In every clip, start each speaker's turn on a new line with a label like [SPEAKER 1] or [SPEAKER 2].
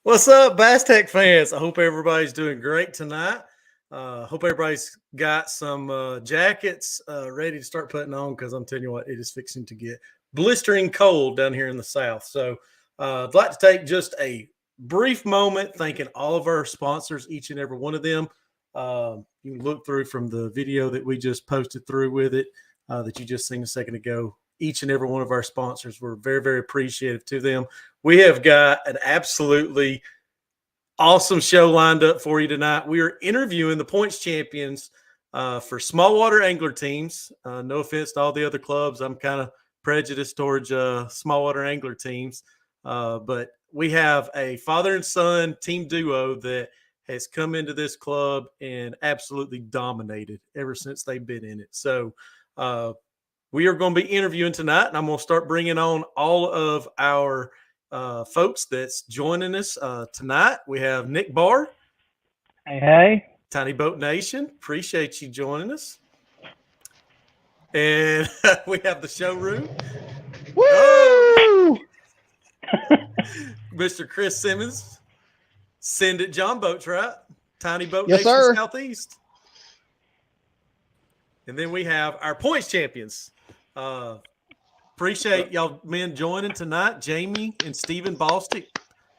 [SPEAKER 1] What's up, Bass-TEC fans? I hope everybody's doing great tonight. Hope everybody's got some jackets ready to start putting on because I'm telling you what, it is fixing to get blistering cold down here in the South. So I'd like to take just a brief moment thanking all of our sponsors, each and every one of them. You can look through from the video that we just posted through with it that you just seen a second ago. Each and every one of our sponsors, we're very, very appreciative to them. We have got an absolutely awesome show lined up for you tonight. We are interviewing the points champions for smallwater angler teams. No offense to all the other clubs. I'm kind of prejudiced towards smallwater angler teams. But we have a father and son team duo that has come into this club and absolutely dominated ever since they've been in it. So we are going to be interviewing tonight, and I'm going to start bringing on all of our folks that's joining us tonight. We have Nick Barr.
[SPEAKER 2] Hey.
[SPEAKER 1] Tiny Boat Nation. Appreciate you joining us. And we have the showroom.
[SPEAKER 2] Woo!
[SPEAKER 1] Oh! Mr. Chris Simmons. Send it John Boats, right? Tiny Boat
[SPEAKER 2] Yes,
[SPEAKER 1] Nation
[SPEAKER 2] sir.
[SPEAKER 1] Southeast. And then we have our points champions. Appreciate y'all men joining tonight. Jamie and Stephen Bostick,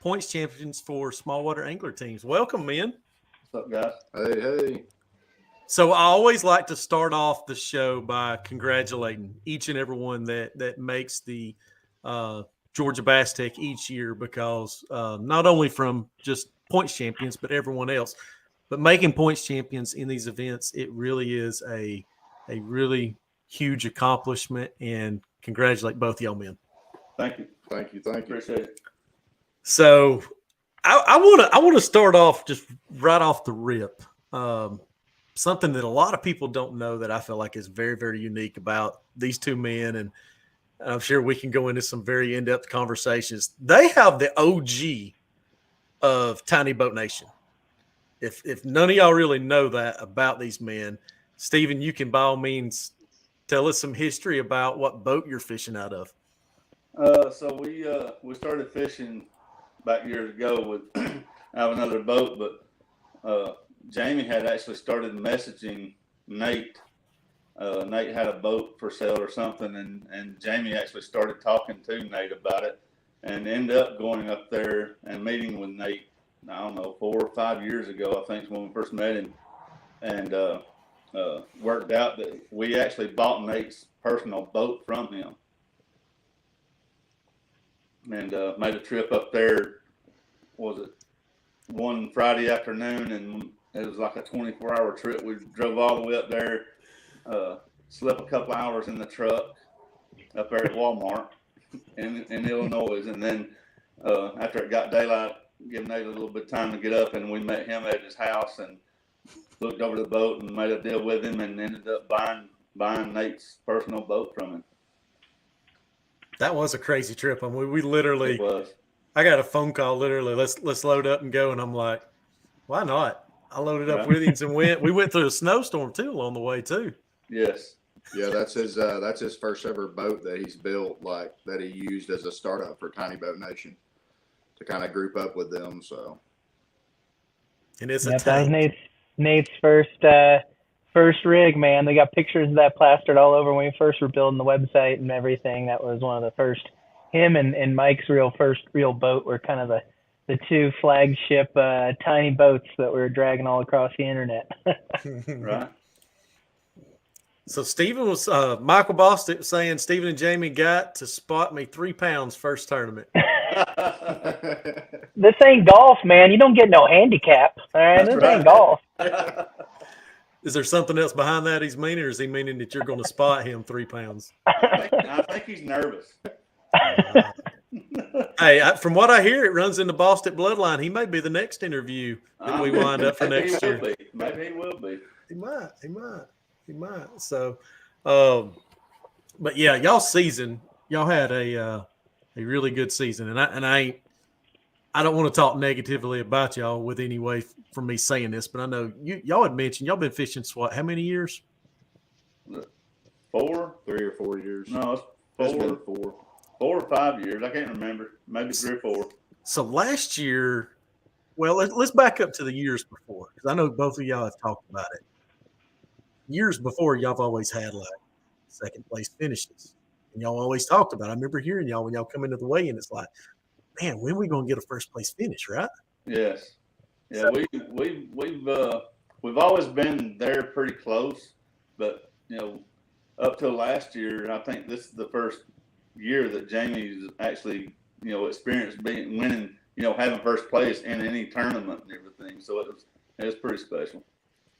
[SPEAKER 1] points champions for smallwater angler teams. Welcome, men.
[SPEAKER 3] What's up, guys?
[SPEAKER 4] Hey.
[SPEAKER 1] So I always like to start off the show by congratulating each and every one that makes the Georgia Bass-TEC each year, because not only from just points champions, but everyone else. But making points champions in these events, it really is a really huge accomplishment, and congratulate both y'all men.
[SPEAKER 3] Thank you. Appreciate it.
[SPEAKER 1] So I want to start off just right off the rip. Something that a lot of people don't know that I feel like is very, very unique about these two men, and I'm sure we can go into some very in-depth conversations. They have the OG of Tiny Boat Nation. If none of y'all really know that about these men, Stephen, you can by all means tell us some history about what boat you're fishing out of.
[SPEAKER 3] So we started fishing back years ago with out of another boat, but Jamie had actually started messaging Nate. Nate had a boat for sale or something, and Jamie actually started talking to Nate about it, and ended up going up there and meeting with Nate. I don't know, 4 or 5 years ago, I think, is when we first met him, and worked out that we actually bought Nate's personal boat from him, and made a trip up there. Was it one Friday afternoon, and it was like a 24-hour trip. We drove all the way up there, slept a couple hours in the truck up there at Walmart in Illinois, and then after it got daylight, give Nate a little bit of time to get up, and we met him at his house and looked over the boat and made a deal with him, and ended up buying Nate's personal boat from him.
[SPEAKER 1] That was a crazy trip. I mean, we literally,
[SPEAKER 3] It was.
[SPEAKER 1] I got a phone call literally, let's load up and go. And I'm like, why not? I loaded up with him and we went through a snowstorm too along the way too.
[SPEAKER 3] Yes.
[SPEAKER 4] Yeah, that's his first ever boat that he's built, like that he used as a startup for Tiny Boat Nation to kind of group up with them. So,
[SPEAKER 1] and it's
[SPEAKER 2] that was Nate's first rig, man. They got pictures of that plastered all over when we first were building the website and everything. That was one of the first. Him and Mike's first real boat were kind of the two flagship tiny boats that we were dragging all across the internet.
[SPEAKER 3] Right.
[SPEAKER 1] So Stephen was Michael Bostick saying Stephen and Jamie got to spot me 3 pounds first tournament.
[SPEAKER 2] This ain't golf, man. You don't get no handicap. All right, this ain't golf.
[SPEAKER 1] Is there something else behind that he's meaning, or is he meaning that you're going to spot him 3 pounds?
[SPEAKER 3] I think he's nervous.
[SPEAKER 1] Hey, from what I hear, it runs in the Bostick bloodline. He may be the next interview that we wind up for next year.
[SPEAKER 3] Maybe he will be.
[SPEAKER 1] He might. So, but yeah, y'all's season, y'all had a really good season, and I don't want to talk negatively about y'all with any way from me saying this, but I know y'all had mentioned y'all been fishing SWAT how many years?
[SPEAKER 3] 4?
[SPEAKER 4] 3 or 4 years.
[SPEAKER 3] No, it's 4 or 5 years. I can't remember. Maybe 3 or 4.
[SPEAKER 1] So last year, well, let's back up to the years before, because I know both of y'all have talked about it. Years before, y'all have always had like second place finishes, and y'all always talked about it. I remember hearing y'all when y'all come into the weigh-in, it's like, man, when are we going to get a first place finish, right?
[SPEAKER 3] Yes. Yeah, we've always been there pretty close, but up till last year, I think this is the first year that Jamie's actually experienced winning, having first place in any tournament and everything. So it was pretty special.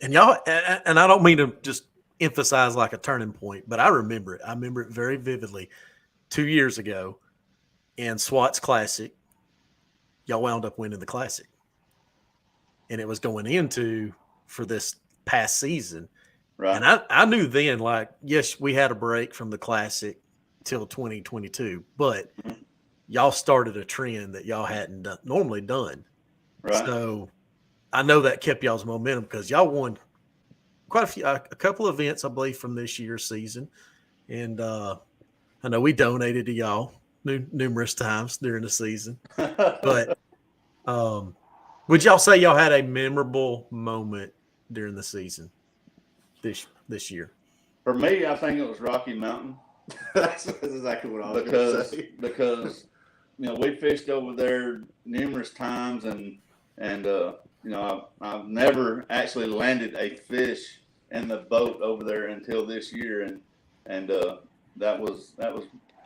[SPEAKER 1] And y'all, and I don't mean to just emphasize like a turning point, but I remember it. I remember it very vividly. 2 years ago in SWAT's Classic, y'all wound up winning the Classic. And it was going into for this past season.
[SPEAKER 3] Right.
[SPEAKER 1] And I knew then, like, yes, we had a break from the Classic till 2022, but y'all started a trend that y'all hadn't normally done.
[SPEAKER 3] Right.
[SPEAKER 1] So I know that kept y'all's momentum because y'all won quite a couple of events, I believe, from this year's season. And I know we donated to y'all numerous times during the season. But would y'all say y'all had a memorable moment during the season this year?
[SPEAKER 3] For me, I think it was Rocky Mountain.
[SPEAKER 4] That's exactly what I was going to say.
[SPEAKER 3] Because we fished over there numerous times, and I've never actually landed a fish in the boat over there until this year, and that was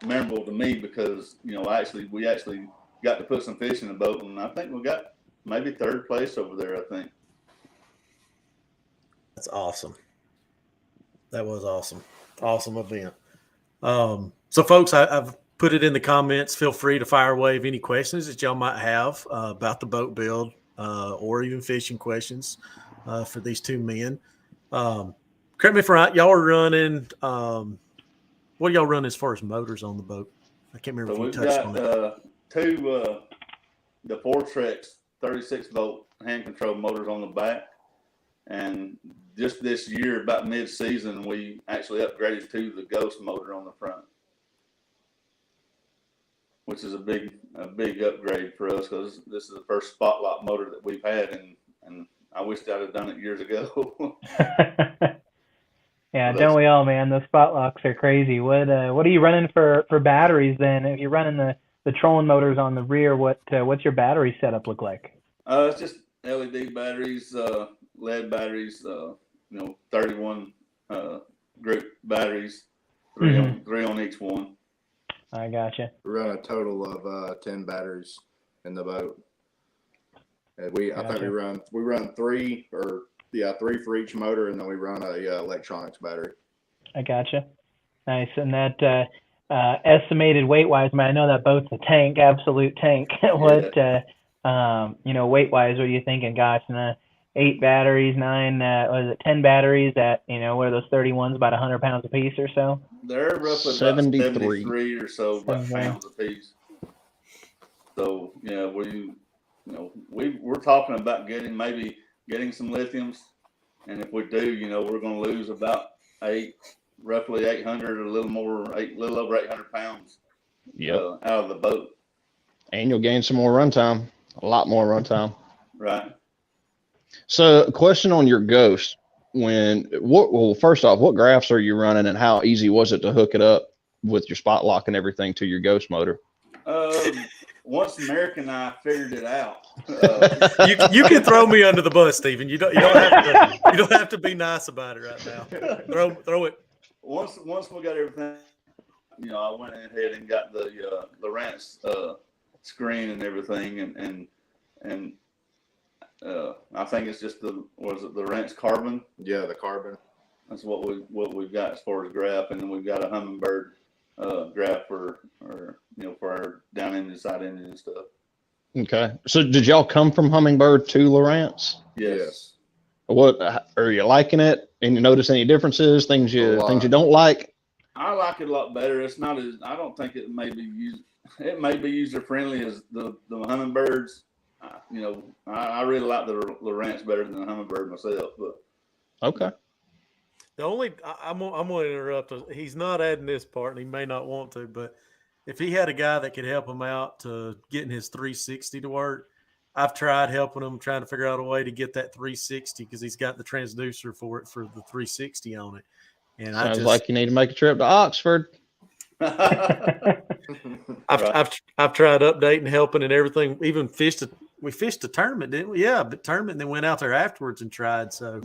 [SPEAKER 3] memorable to me because we actually got to put some fish in the boat, and I think we got maybe third place over there. I think.
[SPEAKER 1] That's awesome. That was awesome. Awesome event. So, folks, I've put it in the comments. Feel free to fire away any questions that y'all might have about the boat build or even fishing questions for these two men. Correct me if I'm right. Y'all are running. What do y'all run as far as motors on the boat? I can't remember if you touched on that.
[SPEAKER 3] Two the Fortrex 36-volt hand control motors on the back, and just this year, about mid-season, we actually upgraded to the Ghost motor on the front, which is a big upgrade for us because this is the first spotlight motor that we've had, and I wished I'd have done it years ago.
[SPEAKER 2] Yeah, don't we all, man? Those spot locks are crazy. What are you running for batteries then? If you're running the trolling motors on the rear, what's your battery setup look like?
[SPEAKER 3] It's just LED batteries, lead batteries, 31 group batteries, three on each one.
[SPEAKER 2] I gotcha.
[SPEAKER 4] We run a total of 10 batteries in the boat. And I think we run three for each motor, and then we run a electronics battery. I
[SPEAKER 2] gotcha. Nice. And that estimated weight wise, I know that boat's a tank, absolute tank. What weight wise, what are you thinking? Gosh, 8 batteries, 10 batteries at, what are those 31s, about 100 pounds a piece or so?
[SPEAKER 3] They're roughly 73 or so pounds a piece. So, we're talking about getting some lithiums. And if we do, we're going to lose about roughly 800, a little over 800 pounds out of the boat.
[SPEAKER 5] And you'll gain some more runtime, a lot more runtime.
[SPEAKER 3] Right.
[SPEAKER 5] So, question on your Ghost. First off, what graphs are you running, and how easy was it to hook it up with your spot lock and everything to your Ghost motor?
[SPEAKER 3] Once American and I figured it out,
[SPEAKER 1] you can throw me under the bus, Stephen. You don't have to be nice about it right now. Throw it.
[SPEAKER 3] Once we got everything, I went ahead and got the Lowrance screen and everything, and I think it's just the Lowrance Carbon?
[SPEAKER 4] Yeah, the Carbon.
[SPEAKER 3] That's what we've got as far as graph, and then we've got a Humminbird graph for our down engine, side engine and stuff.
[SPEAKER 5] Okay. So did y'all come from Humminbird to Lowrance?
[SPEAKER 3] Yes.
[SPEAKER 5] What are you liking it? And you notice any differences? Things you don't like?
[SPEAKER 3] I like it a lot better. It's not as I don't think it may be user friendly as the Humminbirds. I really like the Lowrance better than the Humminbird myself. But
[SPEAKER 5] okay.
[SPEAKER 1] The only I'm going to interrupt. He's not adding this part, and he may not want to, but if he had a guy that could help him out to getting his 360 to work, I've tried helping him, trying to figure out a way to get that 360 because he's got the transducer for it for the 360 on it. And
[SPEAKER 5] Sounds like you need to make a trip to Oxford.
[SPEAKER 1] I've tried updating, helping, and everything. Even we fished a tournament, didn't we? Yeah, but tournament, and then went out there afterwards and tried. So,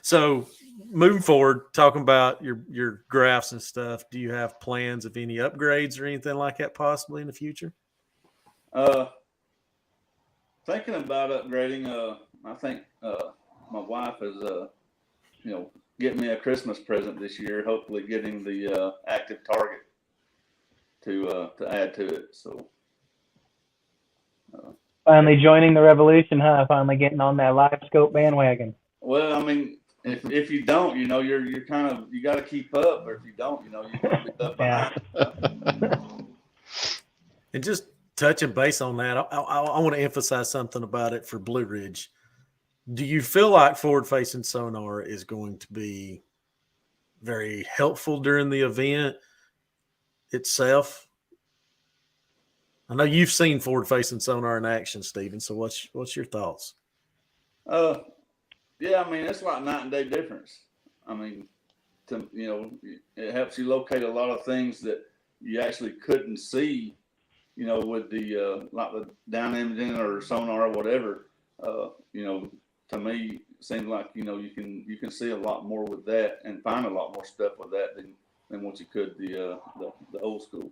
[SPEAKER 1] so moving forward, talking about your graphs and stuff. Do you have plans of any upgrades or anything like that possibly in the future?
[SPEAKER 3] Thinking about upgrading. I think my wife is getting me a Christmas present this year. Hopefully, getting the active target to add to it. So
[SPEAKER 2] finally joining the revolution, huh? Finally getting on that live scope bandwagon.
[SPEAKER 3] Well, I mean, if you don't, you're kind of, you got to keep up, or if you don't, you're going to be up behind.
[SPEAKER 1] And just touching base on that, I want to emphasize something about it for Blue Ridge. Do you feel like forward-facing sonar is going to be very helpful during the event itself? I know you've seen forward-facing sonar in action, Stephen. So what's your thoughts?
[SPEAKER 3] Yeah, I mean, it's like night and day difference. I mean, it helps you locate a lot of things that you actually couldn't see, with the like the down imaging or sonar or whatever. To me, it seems like you can see a lot more with that and find a lot more stuff with that than what you could the old school.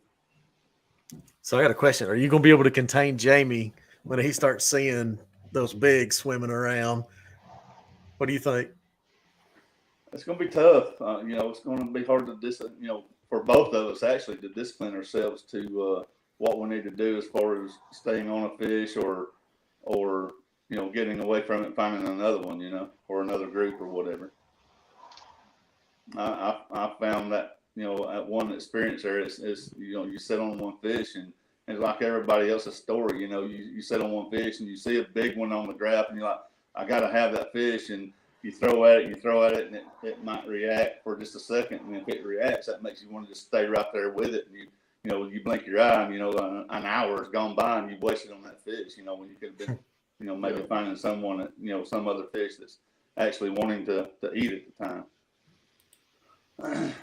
[SPEAKER 1] So I got a question: are you going to be able to contain Jamie when he starts seeing those bigs swimming around? What do you think?
[SPEAKER 3] It's going to be tough. It's going to be hard to for both of us actually to discipline ourselves to what we need to do as far as staying on a fish or getting away from it, finding another one, or another group or whatever. I found that, at one experience there is you sit on one fish and it's like everybody else's story. You sit on one fish and you see a big one on the graph and you're like, I got to have that fish, and you throw at it, and it might react for just a second. And if it reacts, that makes you want to just stay right there with it. And you blink your eye, and an hour has gone by, and you've wasted on that fish. When you could have been, maybe finding someone that, some other fish that's actually wanting to eat at the time.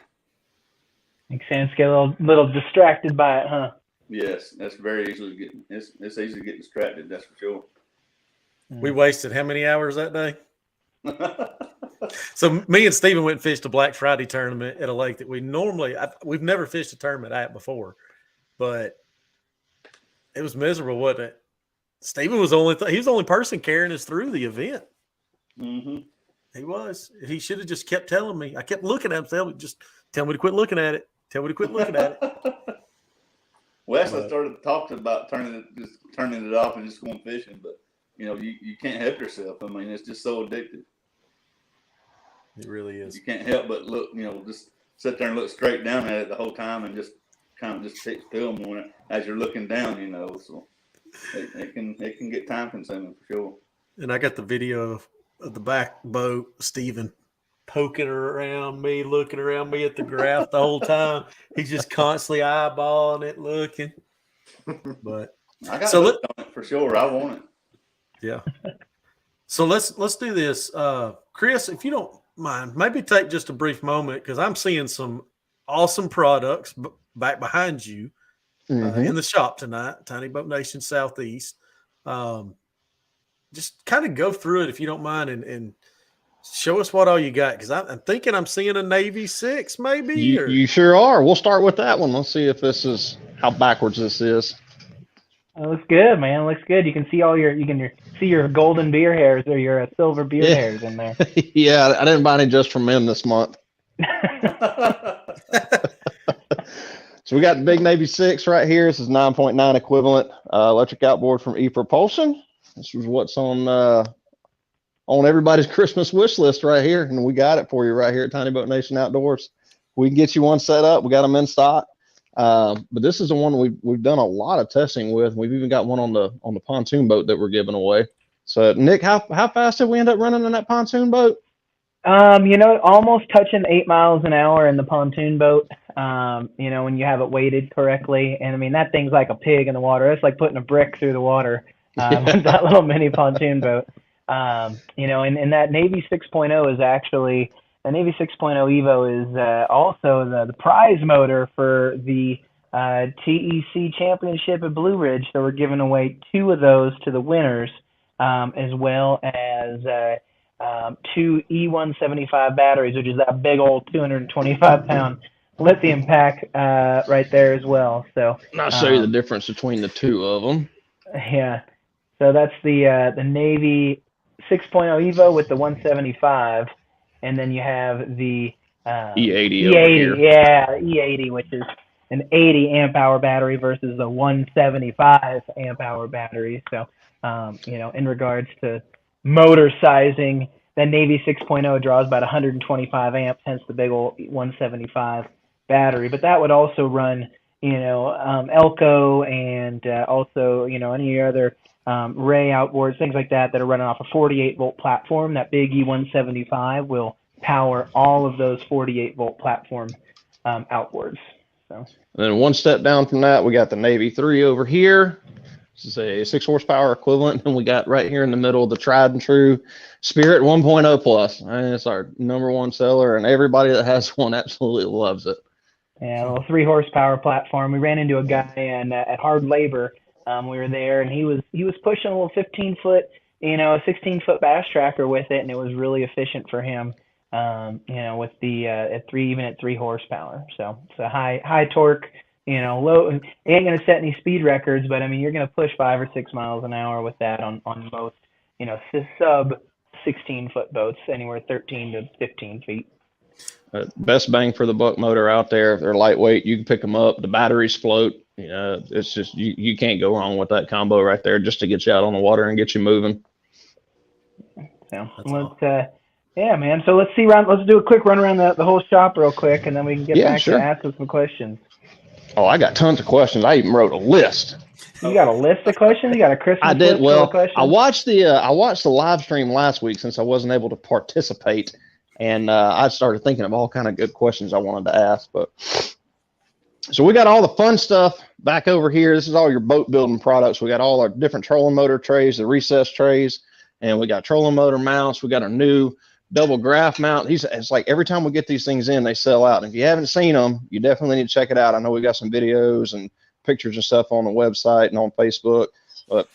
[SPEAKER 2] Makes sense. Get a little distracted by it, huh?
[SPEAKER 3] Yes, that's very easily getting. It's easy to get distracted. That's for sure.
[SPEAKER 1] We wasted how many hours that day? So me and Stephen went and fished a Black Friday tournament at a lake that we've never fished a tournament at before, but it was miserable, wasn't it? Stephen was he was the only person carrying us through the event.
[SPEAKER 3] Mm-hmm.
[SPEAKER 1] He was. He should have just kept telling me. I kept looking at him, just tell me to quit looking at it. Tell me to quit looking at it.
[SPEAKER 3] Wes, I started talking about turning it off and just going fishing, but you can't help yourself. I mean, it's just so addictive.
[SPEAKER 1] It really is.
[SPEAKER 3] You can't help but look, just sit there and look straight down at it the whole time and just kind of just sit still more as you're looking down, So it can get time consuming for sure.
[SPEAKER 1] And I got the video of the back boat, Stephen poking around me, looking around me at the graph the whole time. He's just constantly eyeballing it, looking. But
[SPEAKER 3] I got on it for sure. I want it.
[SPEAKER 1] Yeah. So let's do this. Chris, if you don't mind, maybe take just a brief moment because I'm seeing some awesome products back behind you in the shop tonight, Tiny Boat Nation Southeast. Just kind of go through it if you don't mind and show us what all you got because I'm thinking I'm seeing a Navy 6 maybe.
[SPEAKER 5] You sure are. We'll start with that one. Let's see if this is how backwards this is.
[SPEAKER 2] It looks good, man. It looks good. You can see see your golden beer hairs or your silver beer hairs in there.
[SPEAKER 5] Yeah, I didn't buy any just for men this month. So we got the big Navy 6 right here. This is 9.9 equivalent electric outboard from E-Propulsion. This is what's on everybody's Christmas wish list right here, and we got it for you right here at Tiny Boat Nation Outdoors. We can get you one set up. We got them in stock. But this is the one we've done a lot of testing with. We've even got one on the pontoon boat that we're giving away. So Nick, how fast did we end up running in that pontoon boat?
[SPEAKER 2] Almost touching 8 miles an hour in the pontoon boat. you know, when you have it weighted correctly. And I mean, that thing's like a pig in the water. It's like putting a brick through the water with that little mini pontoon boat. You know, and that Navy 6.0 is actually, the Navy 6.0 Evo is also the prize motor for the TEC Championship at Blue Ridge. So we're giving away 2 of those to the winners, as well as 2 E175 batteries, which is that big old 225-pound lithium pack right there as well. So
[SPEAKER 5] I'll show you the difference between the 2 of them.
[SPEAKER 2] Yeah. So that's the Navy 6.0 Evo with the 175, and then you have the
[SPEAKER 5] E80 over here.
[SPEAKER 2] Yeah, E80, which is an 80 amp hour battery versus the 175 amp hour battery. So, you know, in regards to motor sizing, the Navy 6.0 draws about 125 amps, hence the big old 175 battery. But that would also run, you know, Elco and also, you know, any other Ray outboards, things like that are running off a 48 volt platform. That big E175 will power all of those 48 volt platform outboards. So. And
[SPEAKER 5] then 1 step down from that, we got the Navy 3 over here. This is a 6 horsepower equivalent, and we got right here in the middle the tried and true Spirit 1.0 Plus. And it's our #1 seller, and everybody that has one absolutely loves it.
[SPEAKER 2] Yeah, a little 3 horsepower platform. We ran into a guy at Hard Labor. We were there, and he was pushing a little 15-foot, you know, a 16-foot bass tracker with it, and it was really efficient for him. You know, with the at 3 horsepower. So it's a high torque. You know, low. It ain't gonna set any speed records, but I mean, you're gonna push 5 or 6 miles an hour with that on most, you know, sub 16-foot boats, anywhere 13 to 15 feet.
[SPEAKER 5] Best bang for the buck motor out there. If they're lightweight, you can pick them up. The batteries float. You know, it's just you can't go wrong with that combo right there, just to get you out on the water and get you moving.
[SPEAKER 2] So let's yeah, man. So let's do a quick run around the whole shop real quick, and then we can get back to asking some questions.
[SPEAKER 5] Oh, I got tons of questions. I even wrote a list.
[SPEAKER 2] You got a list of questions? You got a Christmas
[SPEAKER 5] I did.
[SPEAKER 2] list
[SPEAKER 5] Well,
[SPEAKER 2] of questions?
[SPEAKER 5] I watched the live stream last week since I wasn't able to participate, and I started thinking of all kind of good questions I wanted to ask. But so we got all the fun stuff back over here. This is all your boat building products. We got all our different trolling motor trays, the recessed trays, and we got trolling motor mounts. We got our new double graph mount. It's like every time we get these things in, they sell out. And if you haven't seen them, you definitely need to check it out. I know we got some videos and pictures and stuff on the website and on Facebook, but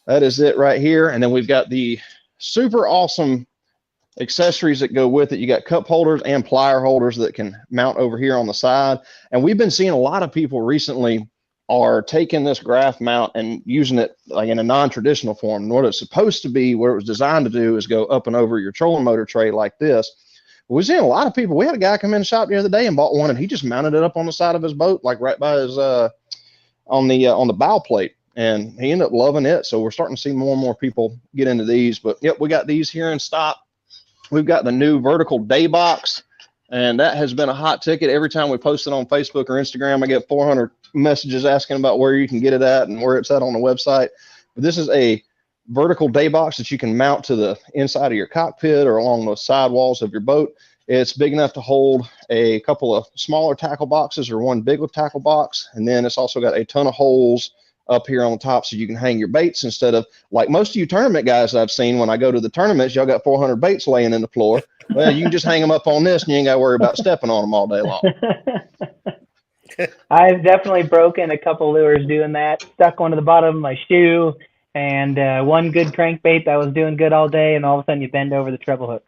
[SPEAKER 5] that is it right here. And then we've got the super awesome accessories that go with it. You got cup holders and plier holders that can mount over here on the side. And we've been seeing a lot of people recently are taking this graph mount and using it like in a non-traditional form. And what it's supposed to be, what it was designed to do, is go up and over your trolling motor tray like this. We're seeing a lot of people. We had a guy come in the shop the other day and bought one, and he just mounted it up on the side of his boat, like right by his on the bow plate, and he ended up loving it. So we're starting to see more and more people get into these. But yep, we got these here in stock. We've got the new vertical day box, and that has been a hot ticket. Every time we post it on Facebook or Instagram, I get 400 messages asking about where you can get it at and where it's at on the website. But this is a vertical day box that you can mount to the inside of your cockpit or along the side walls of your boat. It's big enough to hold a couple of smaller tackle boxes or one big tackle box. And then it's also got a ton of holes up here on the top so you can hang your baits instead of, like most of you tournament guys I've seen when I go to the tournaments, y'all got 400 baits laying in the floor. Well, you can just hang them up on this and you ain't got to worry about stepping on them all day long.
[SPEAKER 2] I've definitely broken a couple lures doing that. Stuck one to the bottom of my shoe, and one good crankbait that was doing good all day, and all of a sudden you bend over the treble hooks.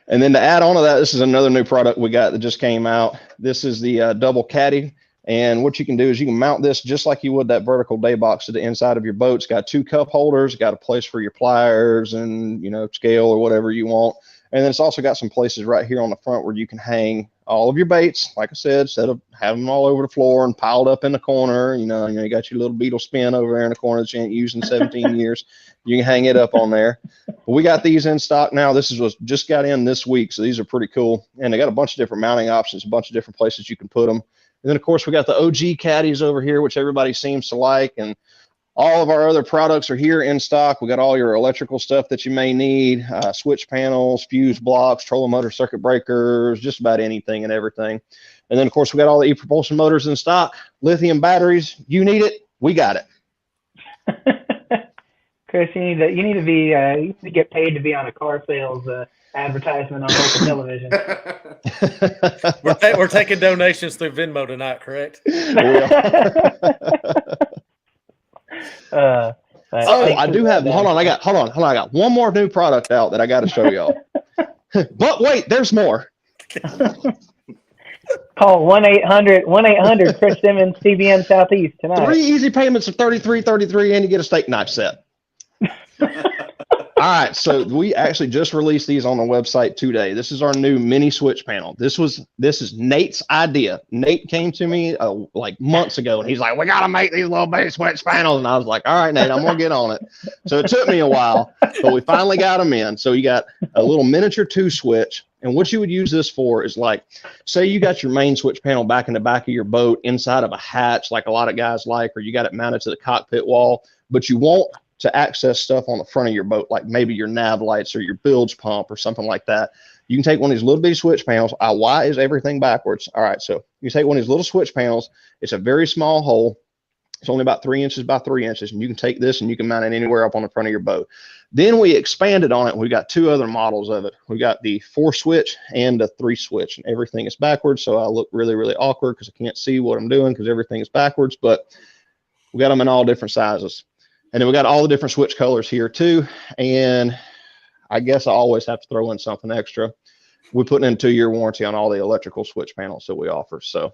[SPEAKER 5] And then to add on to that, this is another new product we got that just came out. This is the double caddy. And what you can do is you can mount this just like you would that vertical day box to the inside of your boat. It's got 2 cup holders, got a place for your pliers and, you know, scale or whatever you want. And then it's also got some places right here on the front where you can hang all of your baits. Like I said, instead of having them all over the floor and piled up in the corner, you got your little beetle spin over there in the corner that you ain't used in 17 years. You can hang it up on there. But we got these in stock now. This is what just got in this week. So these are pretty cool. And they got a bunch of different mounting options, a bunch of different places you can put them. And then, of course, we got the OG caddies over here, which everybody seems to like. And All of our other products are here in stock. We got all your electrical stuff that you may need, switch panels, fuse blocks, trolling motor circuit breakers, just about anything and everything. And then, of course, we got all the e-propulsion motors in stock, lithium batteries. You need it, we got it.
[SPEAKER 2] Chris, you need to get paid to be on a car sales advertisement on local television.
[SPEAKER 1] We're taking donations through Venmo tonight, correct?
[SPEAKER 5] I do have. Hold on. I got one more new product out that I got to show y'all. But wait, there's more.
[SPEAKER 2] Call 1-800 Chris Simmons, CBN Southeast tonight.
[SPEAKER 5] 3 easy payments of $33.33, and you get a steak knife set. All right, so we actually just released these on the website today. This is our new mini switch panel. This is Nate's idea. Nate came to me like months ago, and he's like, "We got to make these little bitty switch panels." And I was like, "All right, Nate, I'm gonna get on it." So it took me a while, but we finally got them in. So you got a little miniature 2-switch, and what you would use this for is, like, say you got your main switch panel back in the back of your boat inside of a hatch, like a lot of guys like, or you got it mounted to the cockpit wall, but you want to access stuff on the front of your boat, like maybe your nav lights or your bilge pump or something like that. You can take one of these little bitty switch panels. Why is everything backwards? All right, so you take one of these little switch panels. It's a very small hole. It's only about 3 inches by 3 inches, and you can take this and you can mount it anywhere up on the front of your boat. Then we expanded on it. We got 2 other models of it. We got the 4-switch and the 3-switch, and everything is backwards. So I look really, really awkward because I can't see what I'm doing because everything is backwards, but we got them in all different sizes. And then we got all the different switch colors here too. And I guess I always have to throw in something extra. We're putting in a 2-year warranty on all the electrical switch panels that we offer. So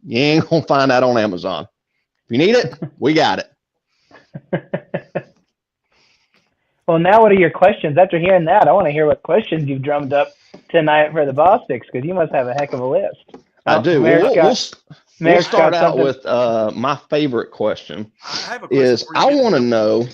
[SPEAKER 5] you ain't gonna find that on Amazon. If you need it, we got it.
[SPEAKER 2] Well, now what are your questions? After hearing that, I want to hear what questions you've drummed up tonight for the Bossticks, because you must have a heck of a list.
[SPEAKER 5] I do. We'll start out with my favorite question.
[SPEAKER 1] I have a question
[SPEAKER 5] I want to know.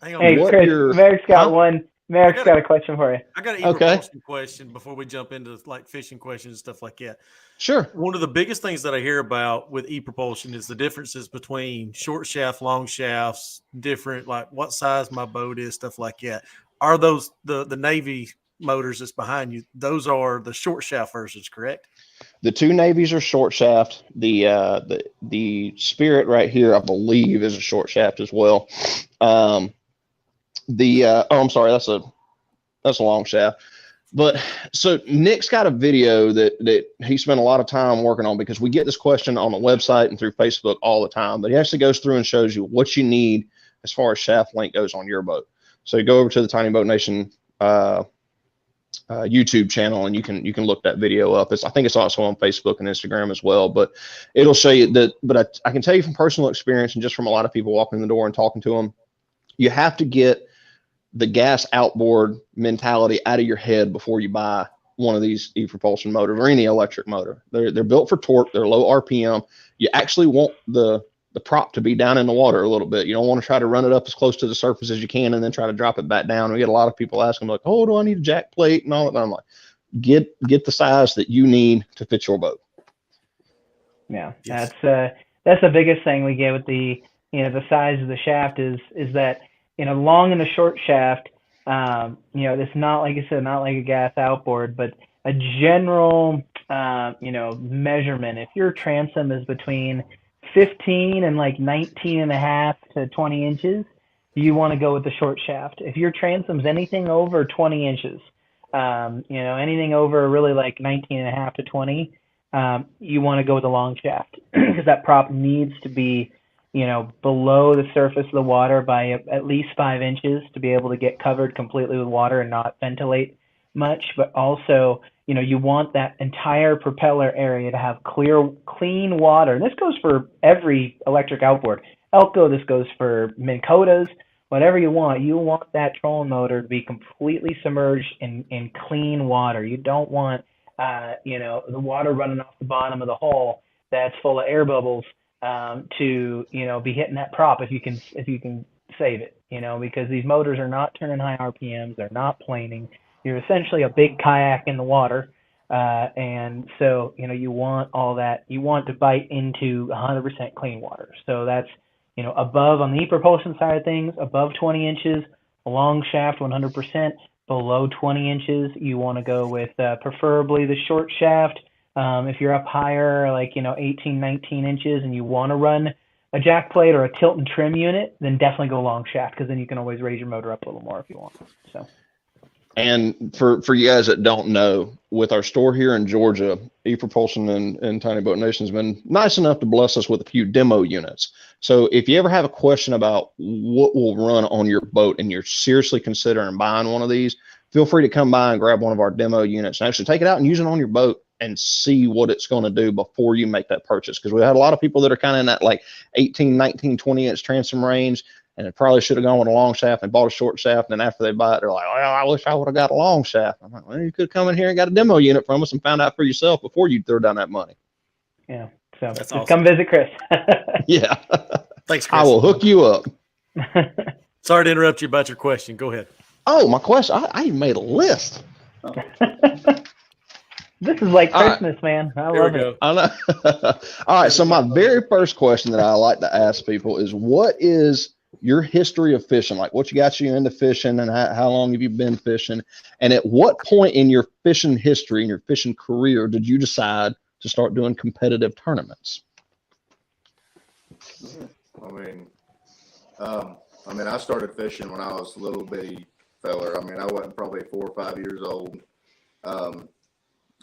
[SPEAKER 2] Hey, Chris, Merrick's got one. Merrick's got a question for you.
[SPEAKER 1] I got an e-propulsion question before we jump into like fishing questions and stuff like that.
[SPEAKER 5] Sure.
[SPEAKER 1] One of the biggest things that I hear about with e-propulsion is the differences between short shaft, long shafts, different, like what size my boat is, stuff like that. Are those the Navy motors that's behind you? Those are the short shaft versions, correct?
[SPEAKER 5] The 2 Navies are short shaft. The Spirit right here, I believe, is a short shaft as well. I'm sorry, that's a long shaft. But so Nick's got a video that he spent a lot of time working on, because we get this question on the website and through Facebook all the time. But he actually goes through and shows you what you need as far as shaft length goes on your boat. So you go over to the Tiny Boat Nation YouTube channel, and you can look that video up. I think it's also on Facebook and Instagram as well, but it'll show you that. But I can tell you from personal experience, and just from a lot of people walking in the door and talking to them, you have to get the gas outboard mentality out of your head before you buy one of these e-propulsion motors or any electric motor. They're built for torque. They're low RPM. You actually want the prop to be down in the water a little bit. You don't want to try to run it up as close to the surface as you can and then try to drop it back down. We get a lot of people asking, like, "Oh, do I need a jack plate?" and all that. I'm like, get the size that you need to fit your boat.
[SPEAKER 2] Yeah, yes. That's the biggest thing we get with the size of the shaft is that, long and a short shaft, it's not, like I said, not like a gas outboard, but a general, measurement. If your transom is between 15 and like 19 and a half to 20 inches, you want to go with the short shaft. If your transom's anything over 20 inches, anything over really like 19 and a half to 20, you want to go with the long shaft, because that prop needs to be, below the surface of the water by at least 5 inches to be able to get covered completely with water and not ventilate much. But also, you want that entire propeller area to have clean water. And this goes for every electric outboard. Elko, this goes for Minn Kotas, whatever you want. You want that trolling motor to be completely submerged in clean water. You don't want, the water running off the bottom of the hull that's full of air bubbles to be hitting that prop if you can save it. Because these motors are not turning high RPMs. They're not planing. You're essentially a big kayak in the water. And so, you want all that. You want to bite into 100% clean water. So that's, above on the e-propulsion side of things, above 20 inches, a long shaft 100%. Below 20 inches, you want to go with preferably the short shaft. If you're up higher, like 18, 19 inches, and you want to run a jack plate or a tilt and trim unit, then definitely go long shaft, because then you can always raise your motor up a little more if you want. So.
[SPEAKER 5] And for you guys that don't know, with our store here in Georgia, ePropulsion and Tiny Boat Nation has been nice enough to bless us with a few demo units. So if you ever have a question about what will run on your boat and you're seriously considering buying one of these, feel free to come by and grab one of our demo units and actually take it out and use it on your boat and see what it's going to do before you make that purchase. Because we had a lot of people that are kind of in that like 18, 19, 20 inch transom range, and it probably should have gone with a long shaft and bought a short shaft. And then after they buy it, they're like, well, I wish I would have got a long shaft. I'm like, well, you could have come in here and got a demo unit from us and found out for yourself before you throw down that money.
[SPEAKER 2] Yeah. So
[SPEAKER 1] That's
[SPEAKER 2] just
[SPEAKER 1] awesome.
[SPEAKER 2] come visit Chris.
[SPEAKER 5] Yeah.
[SPEAKER 1] Thanks, Chris.
[SPEAKER 5] I will hook you up.
[SPEAKER 1] Sorry to interrupt you about your question. Go ahead.
[SPEAKER 5] Oh, my question. I even made a list.
[SPEAKER 2] This is like
[SPEAKER 5] All right.
[SPEAKER 2] Christmas, man. I
[SPEAKER 1] Here
[SPEAKER 2] love
[SPEAKER 1] we
[SPEAKER 2] it.
[SPEAKER 1] go.
[SPEAKER 5] I know. All right. So my very first question that I like to ask people is, what is your history of fishing? Like, what got you into fishing, and how long have you been fishing? And at what point in your fishing history, in your fishing career, did you decide to start doing competitive tournaments?
[SPEAKER 4] I started fishing when I was a little bitty feller. I wasn't probably 4 or 5 years old.